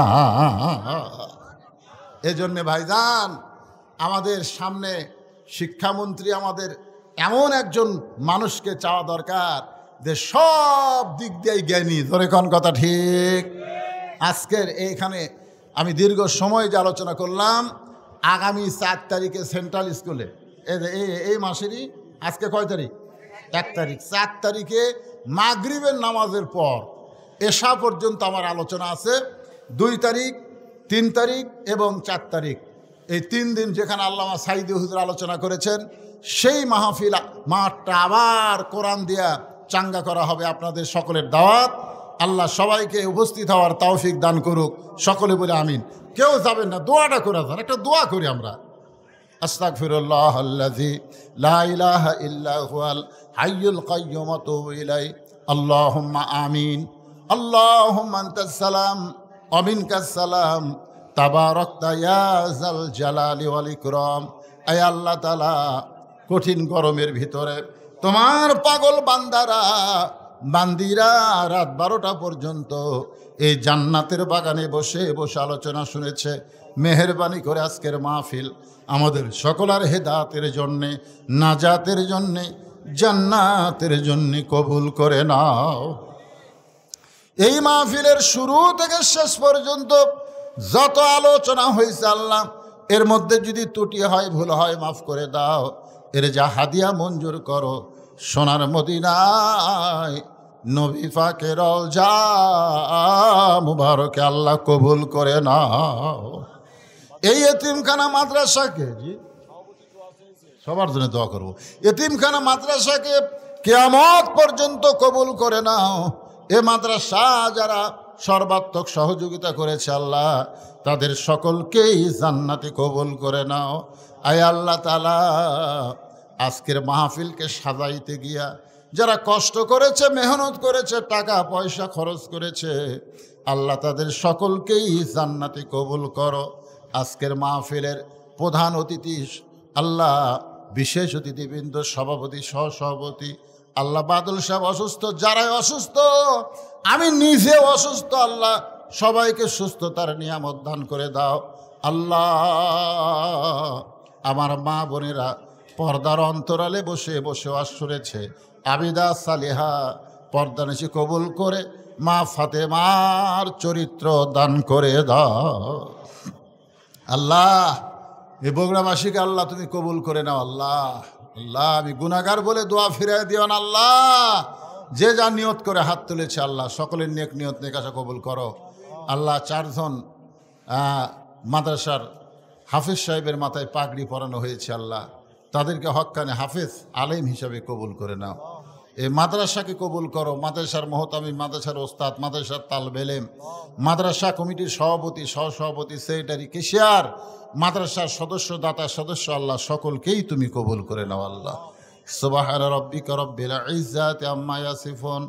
এজন্য ভাইজান, আমাদের সামনে শিক্ষামন্ত্রী, আমাদের এমন একজন মানুষকে চাওয়া দরকার যে সব দিক দিয়েই জ্ঞানী। ধরে কোন কথা ঠিক? আজকের এইখানে আমি দীর্ঘ সময় যে আলোচনা করলাম, আগামী 4 তারিখে সেন্ট্রাল স্কুলে, এই মাসেরই আজকে কয় তারিখ? 1 তারিখ। 4 তারিখে মাগরিবের নামাজের পর এশা পর্যন্ত আমার আলোচনা আছে। 2 তারিখ, 3 তারিখ এবং 4 তারিখ, এই 3 দিন যেখানে আল্লামা সাইদি হুজুর আলোচনা করেছেন, সেই মাহফিল মাঠটা আবার কোরআন দিয়া চাঙ্গা করা হবে। আপনাদের সকলের দাওয়াত। আল্লাহ সবাইকে উপস্থিত হওয়ার তৌফিক দান করুক। সকলে বলে আমিন। কেউ যাবেন না, দোয়াটা করে যান। একটা দোয়া করি আমরা, আস্তাগফিরুল্লাহ আল্লাযী লা ইলাহা ইল্লা হুয়াল হাইয়ুল কাইয়্যুম ওয়া আতুবু ইলাইহি। আল্লাহুম্মা আমিন। আল্লাহুম্মা আনতাস সালাম ওয়া মিনকাস সালাম, তাবারাকতা ইয়া যাল জালালি ওয়াল ইকরাম। আয় আল্লাহ তাআলা, কঠিন গরমের ভিতরে তোমার পাগল বান্দিরা রাত 12টা পর্যন্ত এই জান্নাতের বাগানে বসে বসে আলোচনা শুনেছে। মেহেরবানি করে আজকের মাহফিল আমাদের সকলের হেদায়েতের জন্যে, নাজাতের জন্যে, জান্নাতের জন্যে কবুল করে নাও। এই মাহফিলের শুরু থেকে শেষ পর্যন্ত যত আলোচনা হয়েছে আল্লাহ, এর মধ্যে যদি ত্রুটি হয়, ভুল হয়, মাফ করে দাও। এর যা হাদিয়া মঞ্জুর করো, সোনার মদিনায় নবী পাকের রওজা মুবারকে আল্লাহ কবুল করে নাও। এই এতিমখানা মাদ্রাসাকে, সবার জন্য দোয়া করবো, এতিমখানা মাদ্রাসাকে কিয়ামত পর্যন্ত কবুল করে নাও। এ মাদ্রাসা যারা সর্বাত্মক সহযোগিতা করেছে আল্লাহ, তাদের সকলকেই জান্নাতে কবুল করে নাও। আয় আল্লাহ তাআলা, আজকের মাহফিলকে সাজাইতে গিয়া যারা কষ্ট করেছে, মেহনত করেছে, টাকা পয়সা খরচ করেছে, আল্লাহ তাদের সকলকেই জান্নাতে কবুল করো। আজকের মাহফিলের প্রধান অতিথি আল্লাহ, বিশেষ অতিথিবৃন্দ, সভাপতি, সহসভাপতি, আল্লাহ বাদল সাহেব অসুস্থ, যারাই অসুস্থ, আমি নিজে অসুস্থ, আল্লাহ সবাইকে সুস্থতার নিয়ামত দান করে দাও। আল্লাহ, আমার মা বোনেরা পর্দার অন্তরালে বসে বসে ওয়াজ শুনেছে, আবিদা সালেহা পর্দা নিশি কবুল করে মা ফাতেমার চরিত্র দান করে দাও। আল্লাহ, এই বগুড়াবাসীকে আল্লাহ তুমি কবুল করে নাও। আল্লাহ, আল্লাহ, আমি গুনাহগার বলে দোয়া ফিরাই দিও না। আল্লাহ, যে যা নিয়ত করে হাত তুলেছে আল্লাহ সকলের নেক নিয়ত নেক আশা কবুল করো। আল্লাহ, 4 জন মাদ্রাসার হাফেজ সাহেবের মাথায় পাগড়ি পরানো হয়েছে, আল্লাহ তাদেরকে হক্কানে হাফেজ আলেম হিসাবে কবুল করে নাও। এই মাদ্রাসাকে কবুল করো। মাদ্রাসার মহতামি, মাদ্রাসার ওস্তাদ, মাদ্রাসার তালবে ইলম, মাদ্রাসা কমিটির সভাপতি, সহসভাপতি, সেক্রেটারি, কেশিয়ার, মাদ্রাসার সদস্য, দাতা সদস্য, আল্লাহ সকলকেই তুমি কবুল করে নাও আল্লাহ। সুবহানা রাব্বিকা রাব্বিল ইজ্জাতি আম্মা ইয়াসিফুন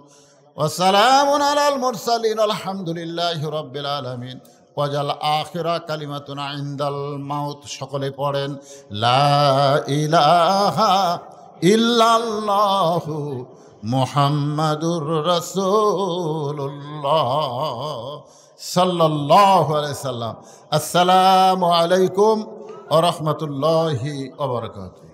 ওয়া সালামুন আলাল মুরসালিন আলহামদুলিল্লাহি রাব্বিল আলামিন। ওয়াজাল আখিরা কালিমাতুনা ইনদাল মাউত। সকলে পড়েন লা ইলাহা ইল্লাল্লাহু মুহাম্মাদুর রাসূলুল্লাহ সাল্লাল্লাহু আলাইহি সাল্লাম। আসসালামু আলাইকুম ওয়া রাহমাতুল্লাহি ওয়া বারাকাতুহু।